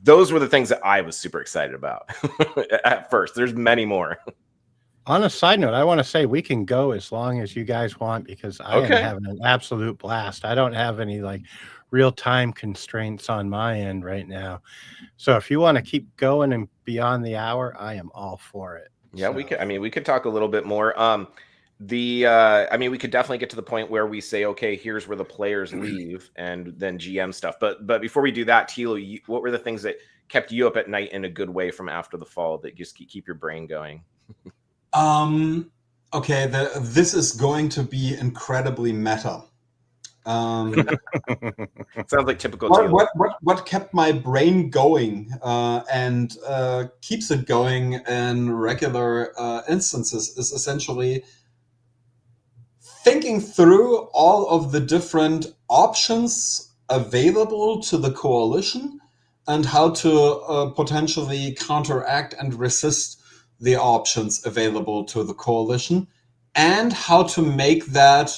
those were the things that I was super excited about at first. There's many more. On a side note, I want to say we can go as long as you guys want, because I am having an absolute blast. I don't have any like real time constraints on my end right now. So if you want to keep going and beyond the hour, I am all for it. Yeah, we could talk a little bit more. I mean, we could definitely get to the point where we say, okay, here's where the players leave, and then GM stuff. But before we do that, Thilo, what were the things that kept you up at night in a good way from after the fall that just keep your brain going? Okay, this is going to be incredibly meta. Sounds like typical what, Thilo. what kept my brain going and keeps it going in regular instances is essentially thinking through all of the different options available to the coalition and how to potentially counteract and resist the options available to the coalition, and how to make that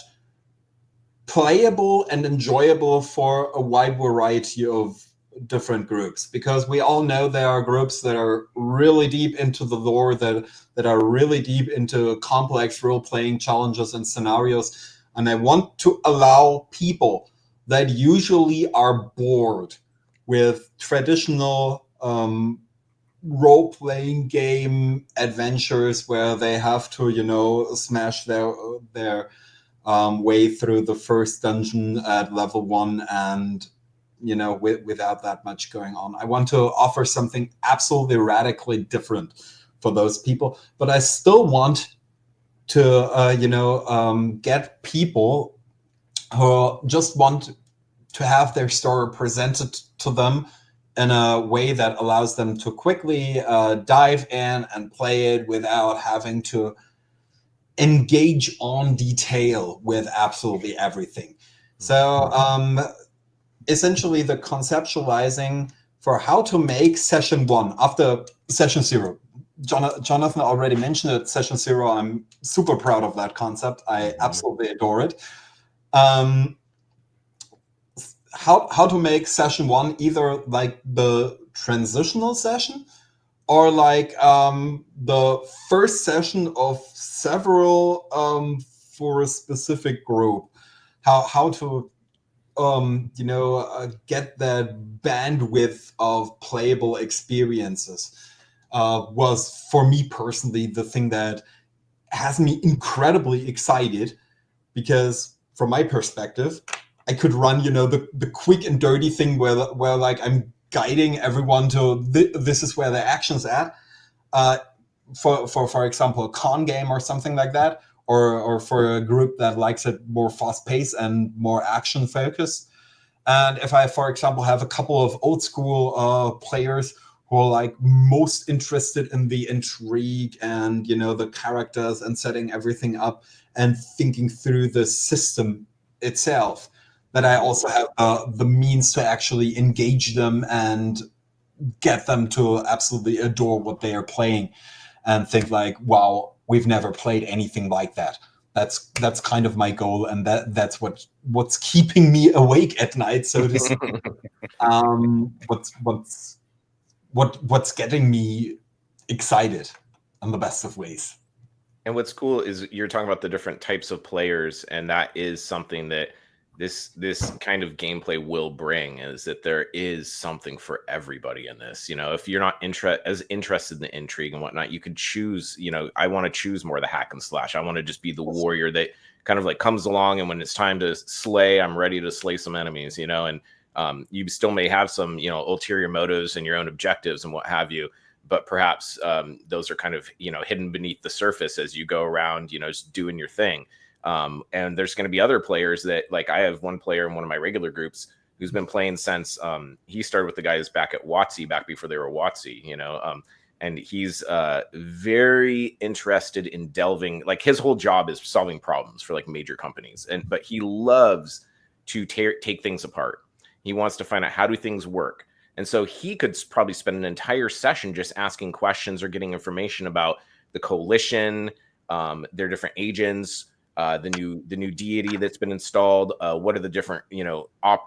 playable and enjoyable for a wide variety of different groups, because we all know there are groups that are really deep into the lore, that are really deep into complex role-playing challenges and scenarios, and I want to allow people that usually are bored with traditional role-playing game adventures where they have to, smash their way through the first dungeon at level 1 and without that much going on. I want to offer something absolutely radically different for those people, but I still want to get people who just want to have their story presented to them in a way that allows them to quickly dive in and play it without having to engage on detail with absolutely everything. So essentially the conceptualizing for how to make session 1 after session 0. Jonathan already mentioned it, session 0. I'm super proud of that concept. I absolutely adore it. How to make session 1 either like the transitional session or like the first session of several for a specific group. How to get that bandwidth of playable experiences was for me personally the thing that has me incredibly excited, because from my perspective I could run the quick and dirty thing where like I'm guiding everyone to this is where the action's at, for example a con game or something like that, or for a group that likes it more fast paced and more action focused. And if I, for example, have a couple of old school players who are like most interested in the intrigue and the characters and setting everything up and thinking through the system itself, that I also have the means to actually engage them and get them to absolutely adore what they are playing and think like, wow, we've never played anything like that. That's kind of my goal, and that's what's keeping me awake at night, so to speak. What's getting me excited in the best of ways. And what's cool is you're talking about the different types of players, and that is something that this kind of gameplay will bring, is that there is something for everybody in this. If you're not as interested in the intrigue and whatnot, you could choose, I want to choose more of the hack and slash. I want to just be the warrior that kind of like comes along, and when it's time to slay, I'm ready to slay some enemies, and you still may have some, ulterior motives and your own objectives and what have you. But perhaps those are kind of, hidden beneath the surface as you go around, just doing your thing. And there's going to be other players that, like, I have one player in one of my regular groups who's been playing since he started with the guys back at WotC, back before they were WotC, and he's very interested in delving, like his whole job is solving problems for like major companies. But he loves to take things apart. He wants to find out, how do things work? And so he could probably spend an entire session just asking questions or getting information about the coalition, their different agents, the new deity that's been installed. What are the different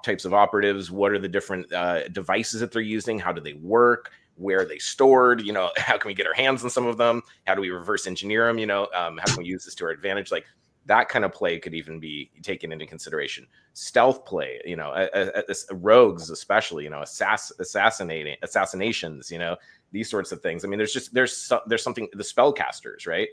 types of operatives? What are the different devices that they're using? How do they work? Where are they stored? How can we get our hands on some of them? How do we reverse engineer them? How can we use this to our advantage? Like that kind of play could even be taken into consideration. Stealth play, rogues especially, assassinations, these sorts of things. I mean, there's something, the spellcasters, right?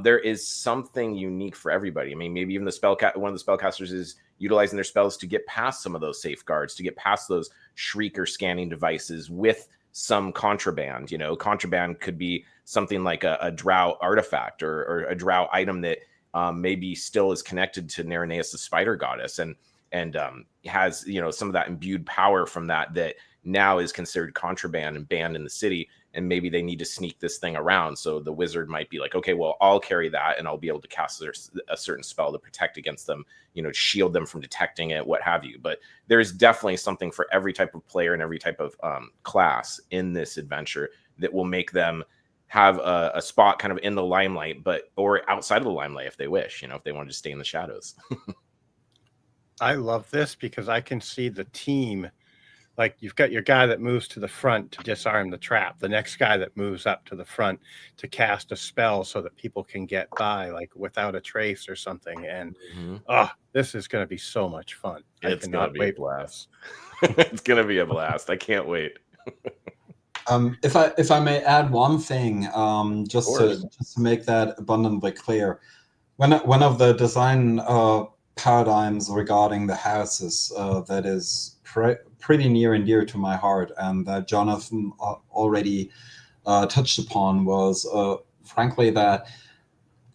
there is something unique for everybody. I mean, maybe even one of the spellcasters is utilizing their spells to get past some of those safeguards, to get past those shrieker scanning devices with some contraband. You know, contraband could be something like a Drow artifact or a Drow item that maybe still is connected to Nereneus, the spider goddess, and has, you know, some of that imbued power from that now is considered contraband and banned in the city. And maybe they need to sneak this thing around. So the wizard might be like, okay, well, I'll carry that and I'll be able to cast a certain spell to protect against them, you know, shield them from detecting it, what have you. But there's definitely something for every type of player and every type of class in this adventure that will make them have a spot kind of in the limelight, or outside of the limelight if they wish, you know, if they want to just stay in the shadows. I love this because I can see the team. Like, you've got your guy that moves to the front to disarm the trap, the next guy that moves up to the front to cast a spell so that people can get by, like, without a trace or something. And this is going to be so much fun. It's going to be a blast. It's going to be a blast. I can't wait. If I may add one thing, just to make that abundantly clear, one of the design paradigms regarding the houses that is pretty near and dear to my heart, and that Jonathan already touched upon, was frankly that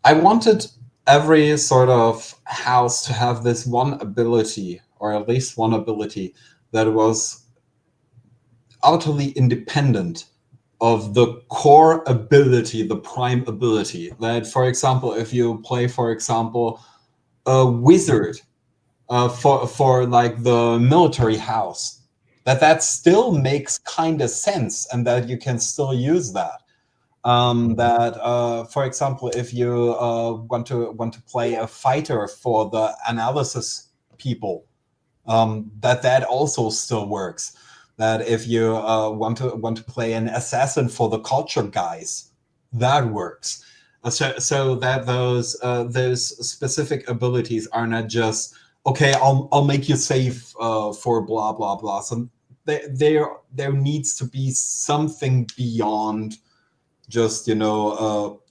I wanted every sort of house to have this one ability, or at least one ability that was utterly independent of the core ability, the prime ability. That, for example, if you play, for example, a wizard for like the military house, that still makes kind of sense, and that you can still use that. For example, if you want to play a fighter for the analysis people, that also still works. That if you want to play an assassin for the culture guys, that works. So that those specific abilities are not just, okay, I'll make you safe for blah blah blah. So there needs to be something beyond just, you know,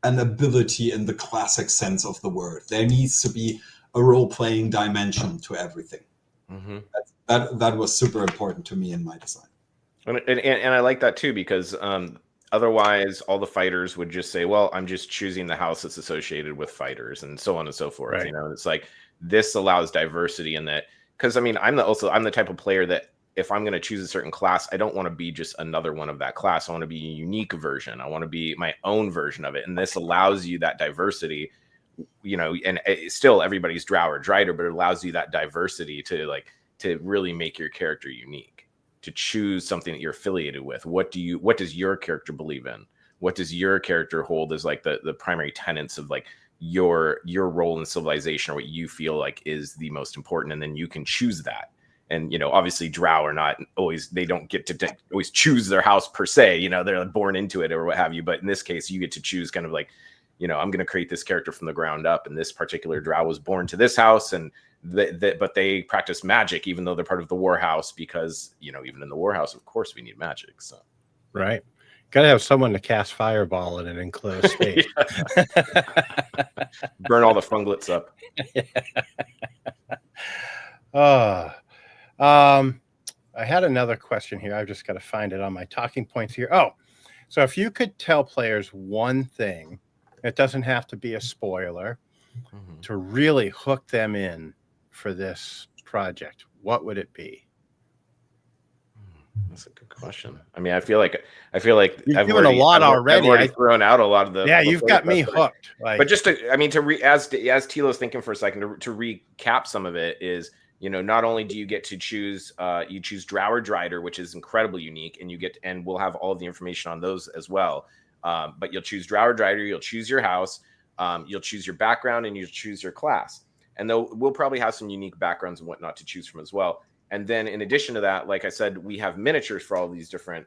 an ability in the classic sense of the word. There needs to be a role-playing dimension to everything. Mm-hmm. That was super important to me in my design. And I like that too, because otherwise all the fighters would just say, well, I'm just choosing the house that's associated with fighters and so on and so forth. Right. You know, it's like, this allows diversity in that, because I mean, I'm the type of player that if I'm going to choose a certain class, I don't want to be just another one of that class. I want to be a unique version. I want to be my own version of it. And this allows you that diversity, you know, and still everybody's Drow or Drider, but it allows you that diversity to really make your character unique, to choose something that you're affiliated with. What does your character believe in? What does your character hold as like the primary tenets of like your role in civilization, or what you feel like is the most important? And then you can choose that. And, you know, obviously Drow are not always, they don't get to always choose their house per se, you know, they're born into it or what have you. But in this case, you get to choose kind of like, you know, I'm going to create this character from the ground up. And this particular Drow was born to this house, and but they practice magic, even though they're part of the war house, because, you know, even in the war house, of course, we need magic. So, right. Got to have someone to cast fireball in an enclosed space. Burn all the funglets up. I had another question here. I've just got to find it on my talking points here. Oh, so if you could tell players one thing, it doesn't have to be a spoiler, to really hook them in for this project, what would it be? That's a good question. I mean, I feel like you've given a lot already. I've already thrown out a lot of the. Yeah, you've got me hooked. But just as Thilo's thinking for a second, to recap some of it is, you know, not only do you get to choose, you choose Drow or Drider, which is incredibly unique, and we'll have all of the information on those as well. But you'll choose Drow or Drider, you'll choose your house, you'll choose your background, and you'll choose your class. And we'll probably have some unique backgrounds and whatnot to choose from as well. And then in addition to that, like I said, we have miniatures for all of these different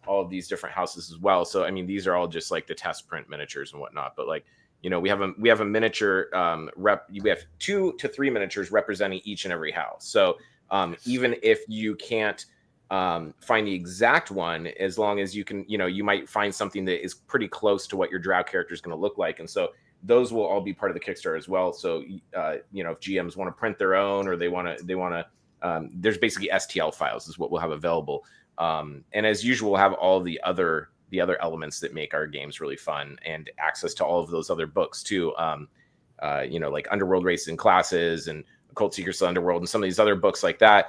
houses as well. So I mean, these are all just like the test print miniatures and whatnot. But like, you know, we have a miniature we have 2 to 3 miniatures representing each and every house. So even if you can't find the exact one, as long as you can, you might find something that is pretty close to what your Drow character is going to look like. And so those will all be part of the Kickstarter as well. So, if GMs want to print their own, or they want to, there's basically STL files is what we'll have available. And as usual, we'll have all the other elements that make our games really fun, and access to all of those other books too. Like Underworld Races and Classes, and Occult Secrets of Underworld, and some of these other books like that.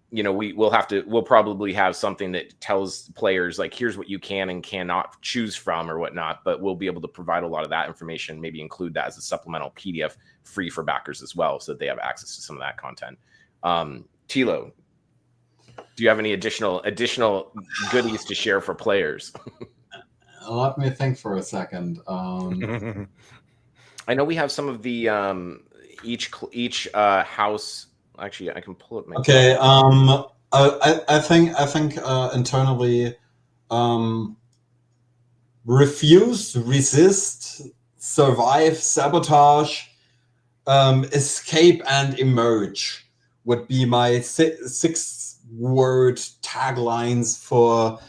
We'll probably have something that tells players, like, here's what you can and cannot choose from or whatnot, but we'll be able to provide a lot of that information, maybe include that as a supplemental PDF free for backers as well, so that they have access to some of that content. Thilo, do you have any additional goodies to share for players? Let me think for a second. I know we have some of the each house. Actually, I can pull it. Okay. I think internally, refuse, resist, survive, sabotage, escape, and emerge would be my 6-word taglines for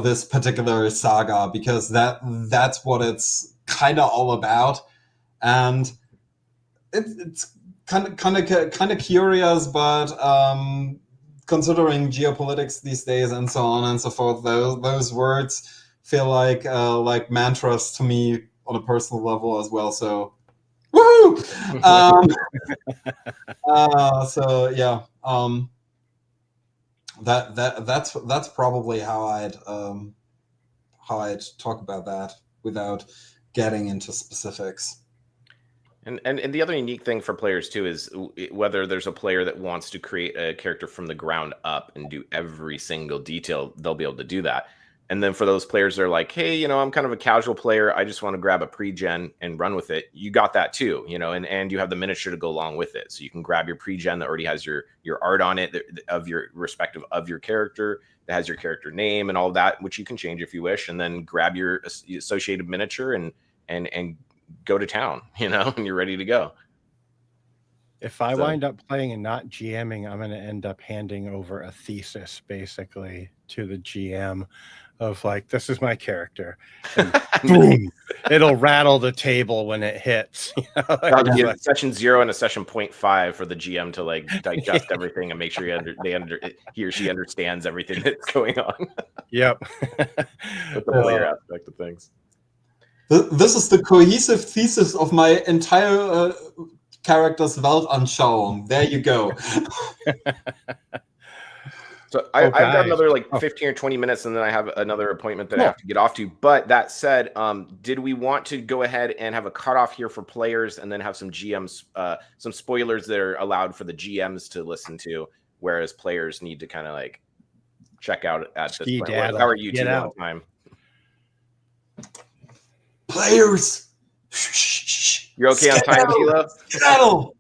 this particular saga, because that's what it's kind of all about. And it's kind of curious, but considering geopolitics these days and so on and so forth, those words feel like mantras to me on a personal level as well. So, woohoo! So yeah, that's probably how I'd talk about that without getting into specifics. And the other unique thing for players too is whether there's a player that wants to create a character from the ground up and do every single detail, they'll be able to do that. And then for those players that are like, hey, I'm kind of a casual player, I just want to grab a pre-gen and run with it, you got that too, and you have the miniature to go along with it. So you can grab your pre-gen that already has your art on it, of your respective of your character, that has your character name and all that, which you can change if you wish, and then grab your associated miniature and go to town, and you're ready to go. If I wind up playing and not GMing, I'm going to end up handing over a thesis basically to the GM of, like, this is my character. And boom, it'll rattle the table when it hits. That'll be a session 0 and a session 0.5 for the GM to like digest everything and make sure he or she understands everything that's going on. Yep. With the player aspect of things. This is the cohesive thesis of my entire character's Weltanschauung. There you go. So I've got another 15 or 20 minutes, and then I have another appointment that I have to get off to. But that said, did we want to go ahead and have a cutoff here for players, and then have some GMs, some spoilers that are allowed for the GMs to listen to, whereas players need to kind of like check out at this point? How are you two on time? Players, you're okay on time, Thilo? All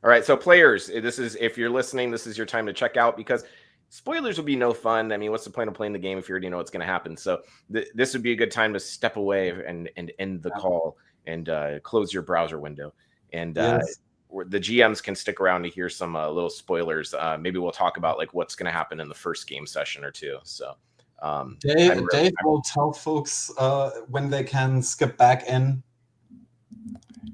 right, so players, this is, if you're listening, this is your time to check out, because spoilers will be no fun. I mean, what's the point of playing the game if you already know what's going to happen? So this would be a good time to step away and end the call and close your browser window. And the GMs can stick around to hear some little spoilers. Maybe we'll talk about like what's going to happen in the first game session or two. So Dave will tell folks when they can skip back in.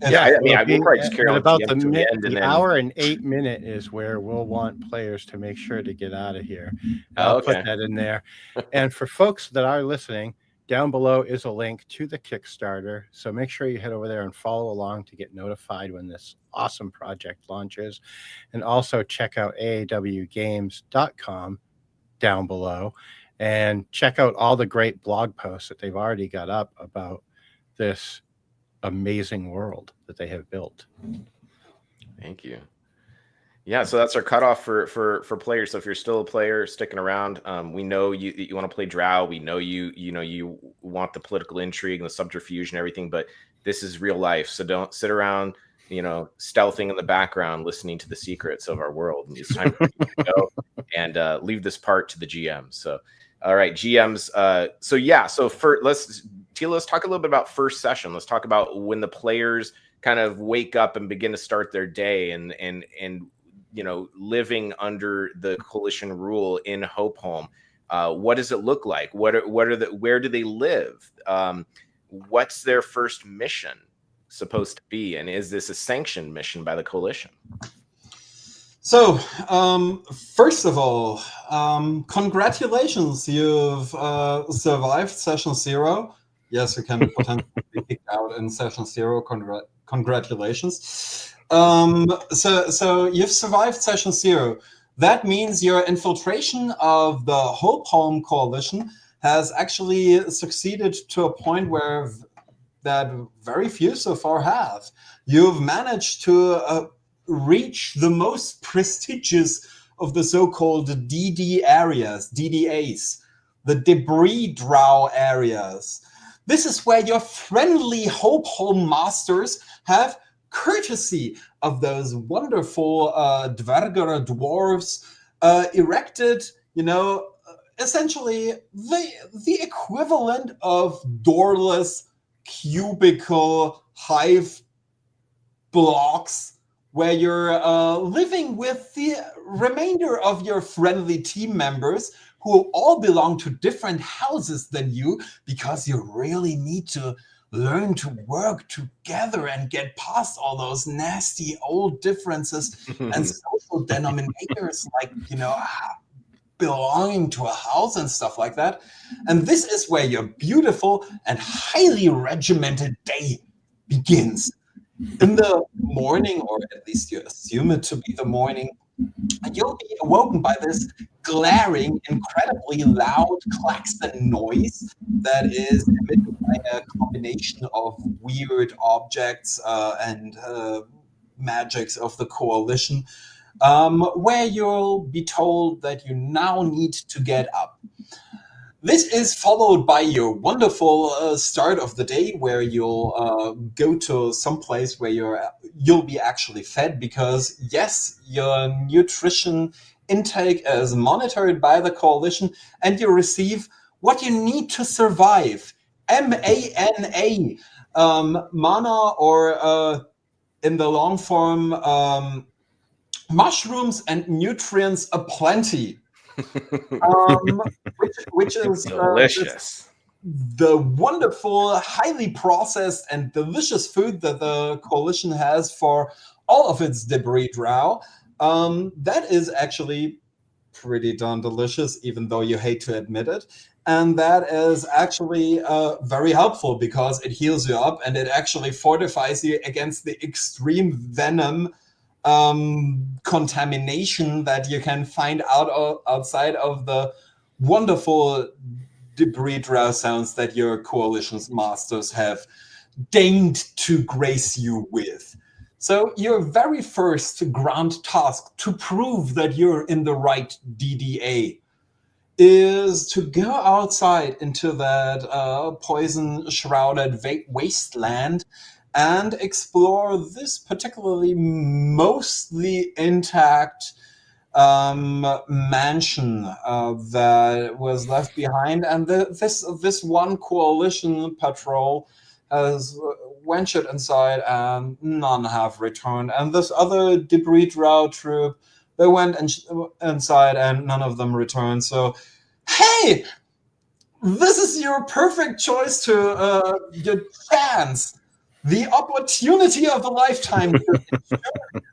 We'll probably just carry on about the hour and 8 minute is where we'll want players to make sure to get out of here. I'll put that in there. And for folks that are listening, down below is a link to the Kickstarter. So make sure you head over there and follow along to get notified when this awesome project launches. And also check out aawgames.com down below and check out all the great blog posts that they've already got up about this amazing world that they have built. Thank you. Yeah, so that's our cutoff for players. So if you're still a player sticking around, we know you want to play Drow. We know you want the political intrigue and the subterfuge and everything, but this is real life. So don't sit around, stealthing in the background, listening to the secrets of our world. And it's time for you to go and leave this part to the GM. So, all right, GMs. Let's talk a little bit about first session. Let's talk about when the players kind of wake up and begin to start their day, and living under the coalition rule in Hopeholm. What does it look like? Where do they live? What's their first mission supposed to be? And is this a sanctioned mission by the coalition? So, first of all, congratulations. You've survived Session 0. Yes, you can potentially be kicked out in Session 0. Congratulations. So you've survived Session 0. That means your infiltration of the Hopeholm Coalition has actually succeeded to a point where that very few so far have. You've managed to reach the most prestigious of the so-called DD areas, DDAs, the debris drow areas. This is where your friendly Hopeholm masters have, courtesy of those wonderful Dvergara dwarves, erected, essentially the equivalent of doorless cubicle hive blocks where you're living with the remainder of your friendly team members who all belong to different houses than you, because you really need to learn to work together and get past all those nasty old differences and social denominators like, belonging to a house and stuff like that. And this is where your beautiful and highly regimented day begins. In the morning, or at least you assume it to be the morning, you'll be awoken by this glaring, incredibly loud klaxon noise that is emitted by a combination of weird objects and magics of the coalition, where you'll be told that you now need to get up. This is followed by your wonderful start of the day, where you'll go to some place where you'll be actually fed, because yes, your nutrition intake is monitored by the coalition, and you receive what you need to survive: MANA, mana, or in the long form, mushrooms and nutrients aplenty. Which is delicious. The wonderful, highly processed and delicious food that the coalition has for all of its debris drow. That is actually pretty darn delicious, even though you hate to admit it. And that is actually very helpful, because it heals you up and it actually fortifies you against the extreme venom contamination that you can find outside of the wonderful debris drow sounds that your coalition's masters have deigned to grace you with. So your very first grand task to prove that you're in the right DDA is to go outside into that poison-shrouded wasteland and explore this particularly mostly intact mansion that was left behind. And this one coalition patrol has ventured inside, and none have returned. And this other debris drow troop, they went inside and none of them returned. So, hey, this is your perfect choice to your chance. The opportunity of a lifetime to ensure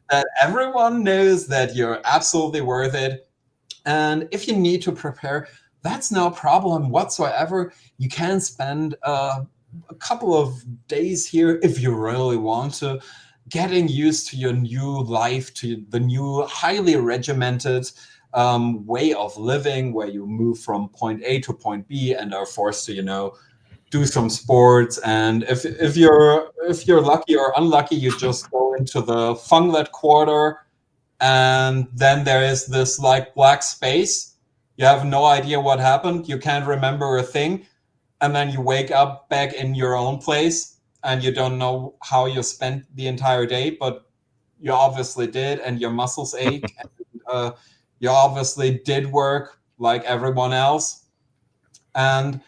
that everyone knows that you're absolutely worth it. And if you need to prepare, that's no problem whatsoever. You can spend a couple of days here if you really want to, getting used to your new life, to the new highly regimented way of living, where you move from point A to point B and are forced to, do some sports. And if you're lucky or unlucky, you just go into the Funglet quarter, and then there is this like black space. You have no idea what happened. You can't remember a thing. And then you wake up back in your own place, and you don't know how you spent the entire day, but you obviously did, and your muscles ache. And, you obviously did work like everyone else. And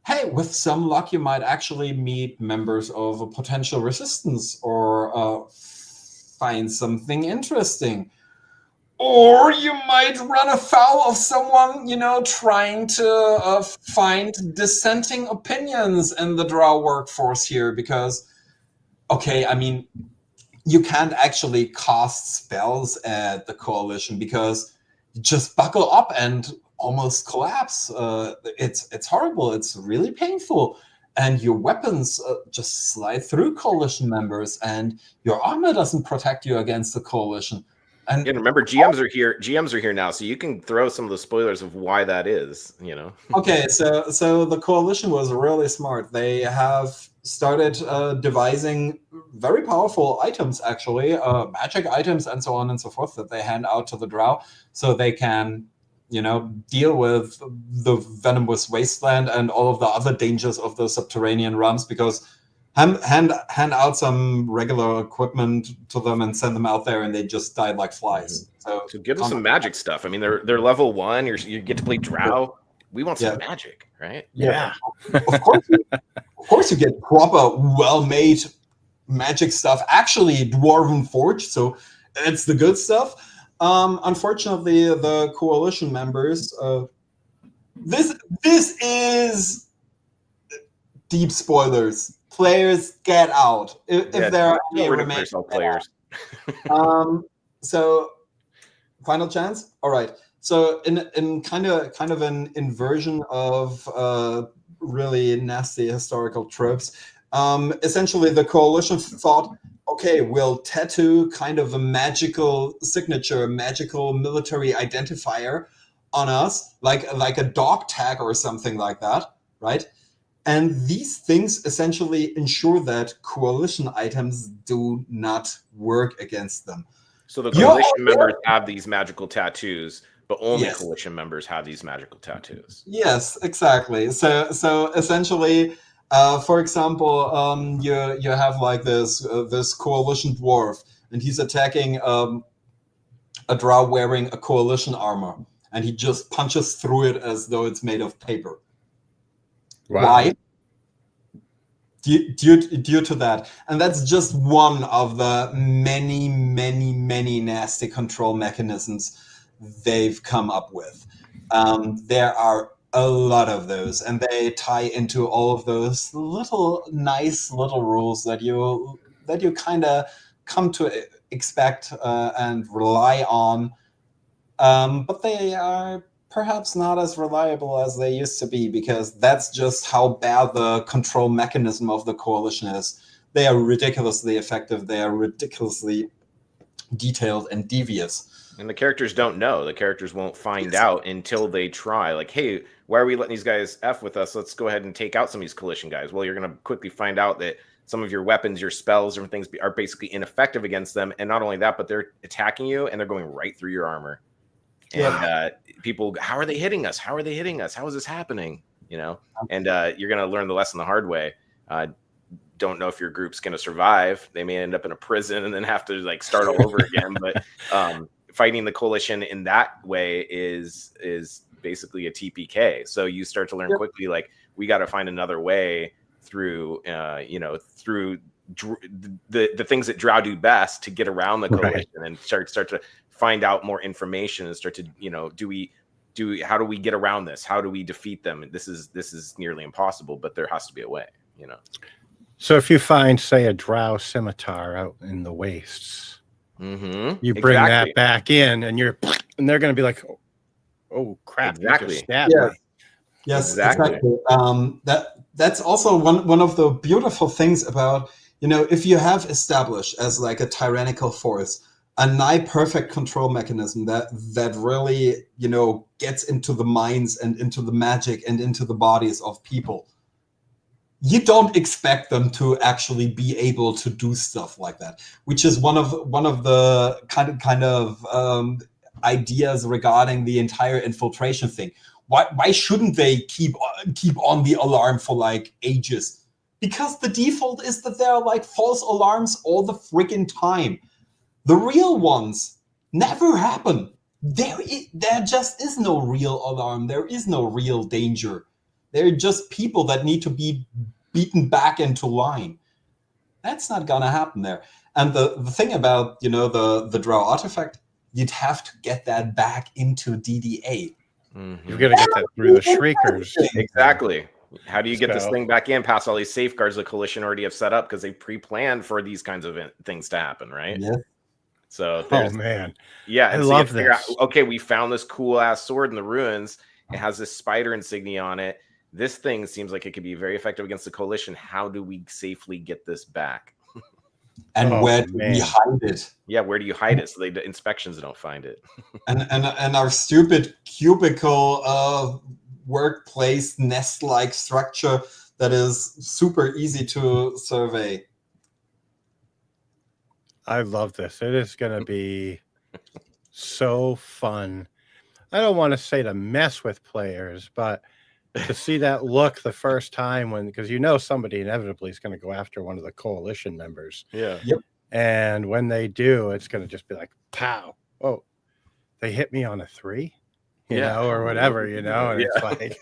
hey, with some luck, you might actually meet members of a potential resistance, or find something interesting. Or you might run afoul of someone, trying to find dissenting opinions in the Drow workforce here. Because, okay, I mean, you can't actually cast spells at the Coalition because you just buckle up and almost collapse. It's horrible. It's really painful. And your weapons just slide through Coalition members, and your armor doesn't protect you against the Coalition. And remember, GMs are here. GMs are here now, so you can throw some of the spoilers of why that is. Okay, so the Coalition was really smart. They have started devising very powerful items, actually, magic items and so on and so forth, that they hand out to the Drow, so they can, deal with the venomous wasteland and all of the other dangers of the subterranean realms. Because hand out some regular equipment to them and send them out there, and they just die like flies. So give them some magic stuff. I mean, they're level 1. You get to play Drow. We want some magic, right? Yeah. Of course, you get proper, well-made magic stuff. Actually, dwarven forged, so it's the good stuff. Unfortunately, the Coalition members. This is deep spoilers. Players, get out if there are any remaining players. So, final chance. All right. So, in kind of an inversion of really nasty historical tropes, essentially the Coalition thought, okay, we'll tattoo kind of a magical signature, a magical military identifier on us, like a dog tag or something like that, right? And these things essentially ensure that Coalition items do not work against them. So the Coalition members have these magical tattoos, but only Coalition members have these magical tattoos. Yes, exactly. So essentially, for example, you have like this Coalition dwarf, and he's attacking a Drow wearing a Coalition armor, and he just punches through it as though it's made of paper. Wow. Why? Due to that. And that's just one of the many, many, many nasty control mechanisms they've come up with. There are a lot of those, and they tie into all of those nice little rules that you kind of come to expect and rely on. But they are perhaps not as reliable as they used to be, because that's just how bad the control mechanism of the Coalition is. They are ridiculously effective. They are ridiculously detailed and devious. And the characters don't know. The characters won't find out until they try. Like, hey, why are we letting these guys F with us? Let's go ahead and take out some of these Coalition guys. Well, you're going to quickly find out that some of your weapons, your spells, and things are basically ineffective against them. And not only that, but they're attacking you, and they're going right through your armor. And people, how are they hitting us? How are they hitting us? How is this happening? And you're going to learn the lesson the hard way. Don't know if your group's going to survive. They may end up in a prison and then have to start all over again. But fighting the Coalition in that way is basically a TPK. So you start to learn quickly, we got to find another way through, through the things that Drow do best to get around the Coalition, and start to find out more information and start to, how do we get around this? How do we defeat them? This is nearly impossible, but there has to be a way, So if you find, say, a Drow scimitar out in the wastes, you bring that back in, and they're going to be like, oh crap! Exactly. Yes, exactly. That's also one of the beautiful things about, if you have established as like a tyrannical force a nigh perfect control mechanism that really, gets into the minds and into the magic and into the bodies of people, you don't expect them to actually be able to do stuff like that, which is one of the kind of ideas regarding the entire infiltration thing. Why shouldn't they keep on the alarm for ages? Because the default is that there are false alarms all the freaking time. The real ones never happen. There just is no real alarm. There is no real danger. They're just people that need to be beaten back into line. That's not gonna happen there. And the thing about the Drow artifact, you'd have to get that back into DDA. You've got to get that through the shriekers. Exactly. How do you get this So- thing back in past all these safeguards the coalition already have set up because they pre-planned for these kinds of things to happen, right? Yeah. So Oh man, yeah, I and so love you figure out, this. okay, we found this cool ass sword in the ruins. It has this spider insignia on it. This thing seems like it could be very effective against the coalition. How do we safely get this back? And Oh, where do we man. hide it? Yeah, where do you hide it so the inspections don't find it? And our stupid cubicle workplace nest-like structure that is super easy to survey. I love this. It is going to be so fun. I don't want to say to mess with players, but to see that look the first time because somebody inevitably is going to go after one of the coalition members. Yeah. Yep. And when they do, it's going to just be like, pow. Oh, they hit me on a 3, or whatever, and it's like,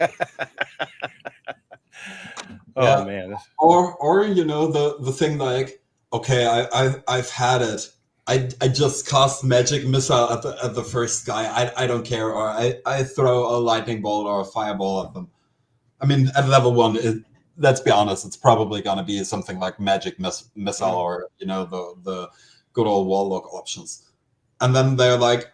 oh man. Or the thing like, okay, I've had it. I just cast magic missile at the first guy. I don't care, or I throw a lightning bolt or a fireball at them. I mean, at level 1, let's be honest, it's probably gonna be something like magic missile or the good old warlock options. And then they're like,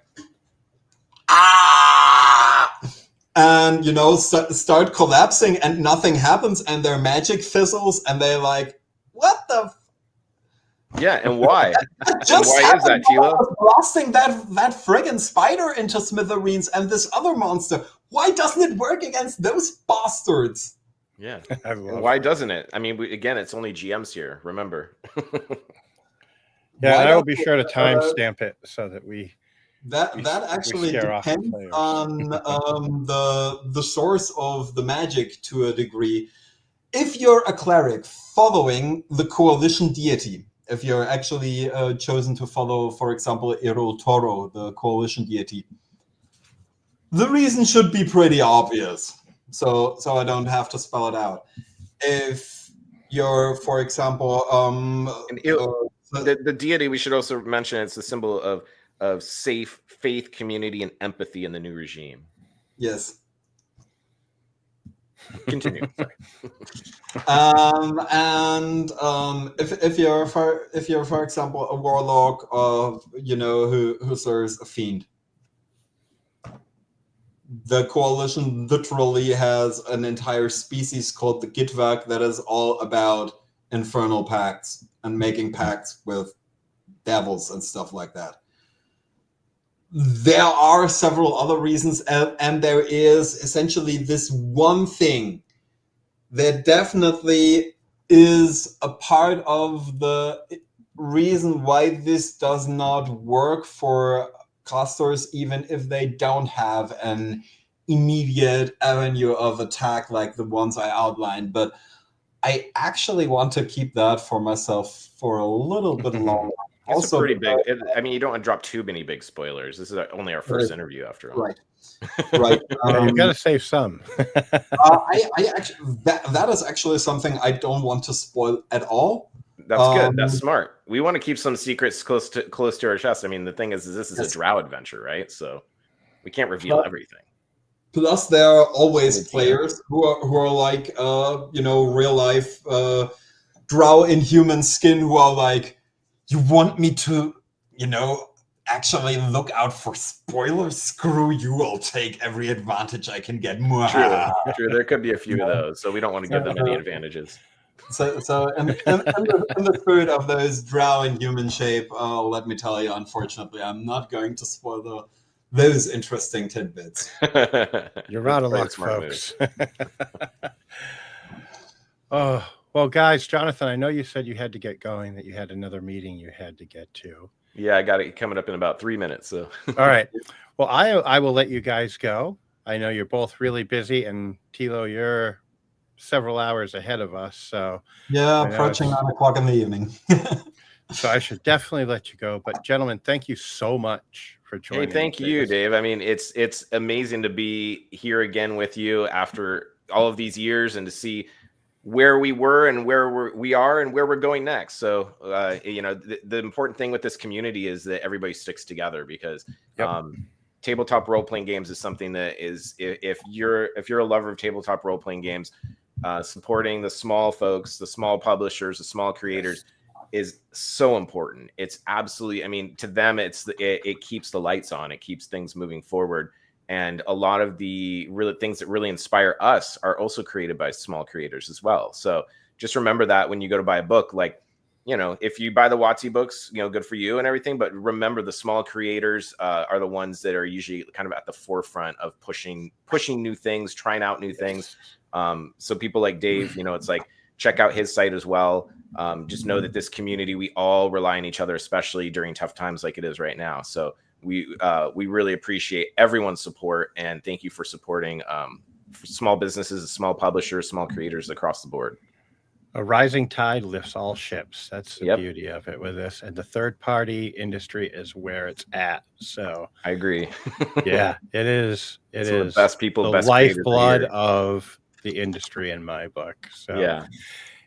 and start collapsing, and nothing happens, and their magic fizzles, and they're like, what the? Yeah, and why? Just why is that, Thilo? Blasting that friggin' spider into smithereens, and this other monster. Why doesn't it work against those bastards? Yeah, And why doesn't it? I mean, again, it's only GMs here. Remember? Yeah, I will be sure to timestamp it so that we. That actually depends on the source of the magic to a degree. If you're a cleric following the coalition deity, if you're actually chosen to follow, for example, Erol Toro, the coalition deity, the reason should be pretty obvious. So I don't have to spell it out. If you're, for example, the deity, we should also mention it's the symbol of safe faith, community, and empathy in the new regime. Yes. Continue. Sorry. If you're for example a warlock who serves a fiend, the coalition literally has an entire species called the Gitvak that is all about infernal pacts and making pacts with devils and stuff like that. There are several other reasons, and there is essentially this one thing that definitely is a part of the reason why this does not work for casters, even if they don't have an immediate avenue of attack like the ones I outlined. But I actually want to keep that for myself for a little bit longer. It's also pretty big. I mean, you don't want to drop too many big spoilers. This is only our first interview, after all. Right. You've got to save some. I actually that is actually something I don't want to spoil at all. That's good. That's smart. We want to keep some secrets close to our chest. I mean, the thing is this is a Drow adventure, right? So we can't reveal everything. Plus, there are always players who are like real life Drow in human skin who are like, you want me to actually look out for spoilers? Screw you! I'll take every advantage I can get. True. There could be a few of those, so we don't want to give them any advantages. So in the spirit of those Drow in human shape, let me tell you, unfortunately, I'm not going to spoil those interesting tidbits. You're out of luck, folks. Oh, well, guys, Jonathan, I know you said you had to get going, that you had another meeting you had to get to. Yeah, I got it coming up in about 3 minutes. So, all right. Well, I will let you guys go. I know you're both really busy, and Thilo, you're several hours ahead of us. So yeah, approaching 9 o'clock in the evening. So I should definitely let you go. But gentlemen, thank you so much for joining. Hey, thank you, Dave. I mean, it's amazing to be here again with you after all of these years and to see where we were and where we are and where we're going next. So, the important thing with this community is that everybody sticks together, because tabletop role-playing games is something that is, if you're a lover of tabletop role-playing games, supporting the small folks, the small publishers, the small creators is so important. It's absolutely, I mean, to them, it keeps the lights on, it keeps things moving forward. And a lot of the really things that really inspire us are also created by small creators as well. So just remember that when you go to buy a book, like, if you buy the WotC books, good for you and everything. But remember, the small creators are the ones that are usually kind of at the forefront of pushing new things, trying out new things. So people like Dave, it's like, check out his site as well. Just know that this community, we all rely on each other, especially during tough times like it is right now. So we really appreciate everyone's support, and thank you for supporting small businesses, small publishers, small creators across the board. A rising tide lifts all ships. That's the beauty of it with this. And the third-party industry is where it's at. So I agree. Yeah, it is. It is the best people, the best lifeblood of the industry in my book. So yeah.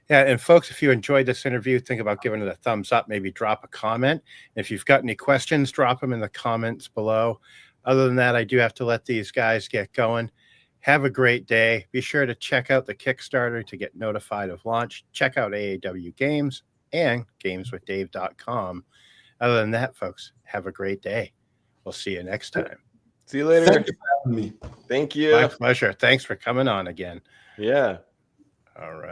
And folks, if you enjoyed this interview, think about giving it a thumbs up, maybe drop a comment. If you've got any questions, drop them in the comments below. Other than that, I do have to let these guys get going. Have a great day. Be sure to check out the Kickstarter to get notified of launch. Check out AAW Games and gameswithdave.com. Other than that, folks, have a great day. We'll see you next time. See you later. Thank you for having me. Thank you. My pleasure. Thanks for coming on again. Yeah. All right.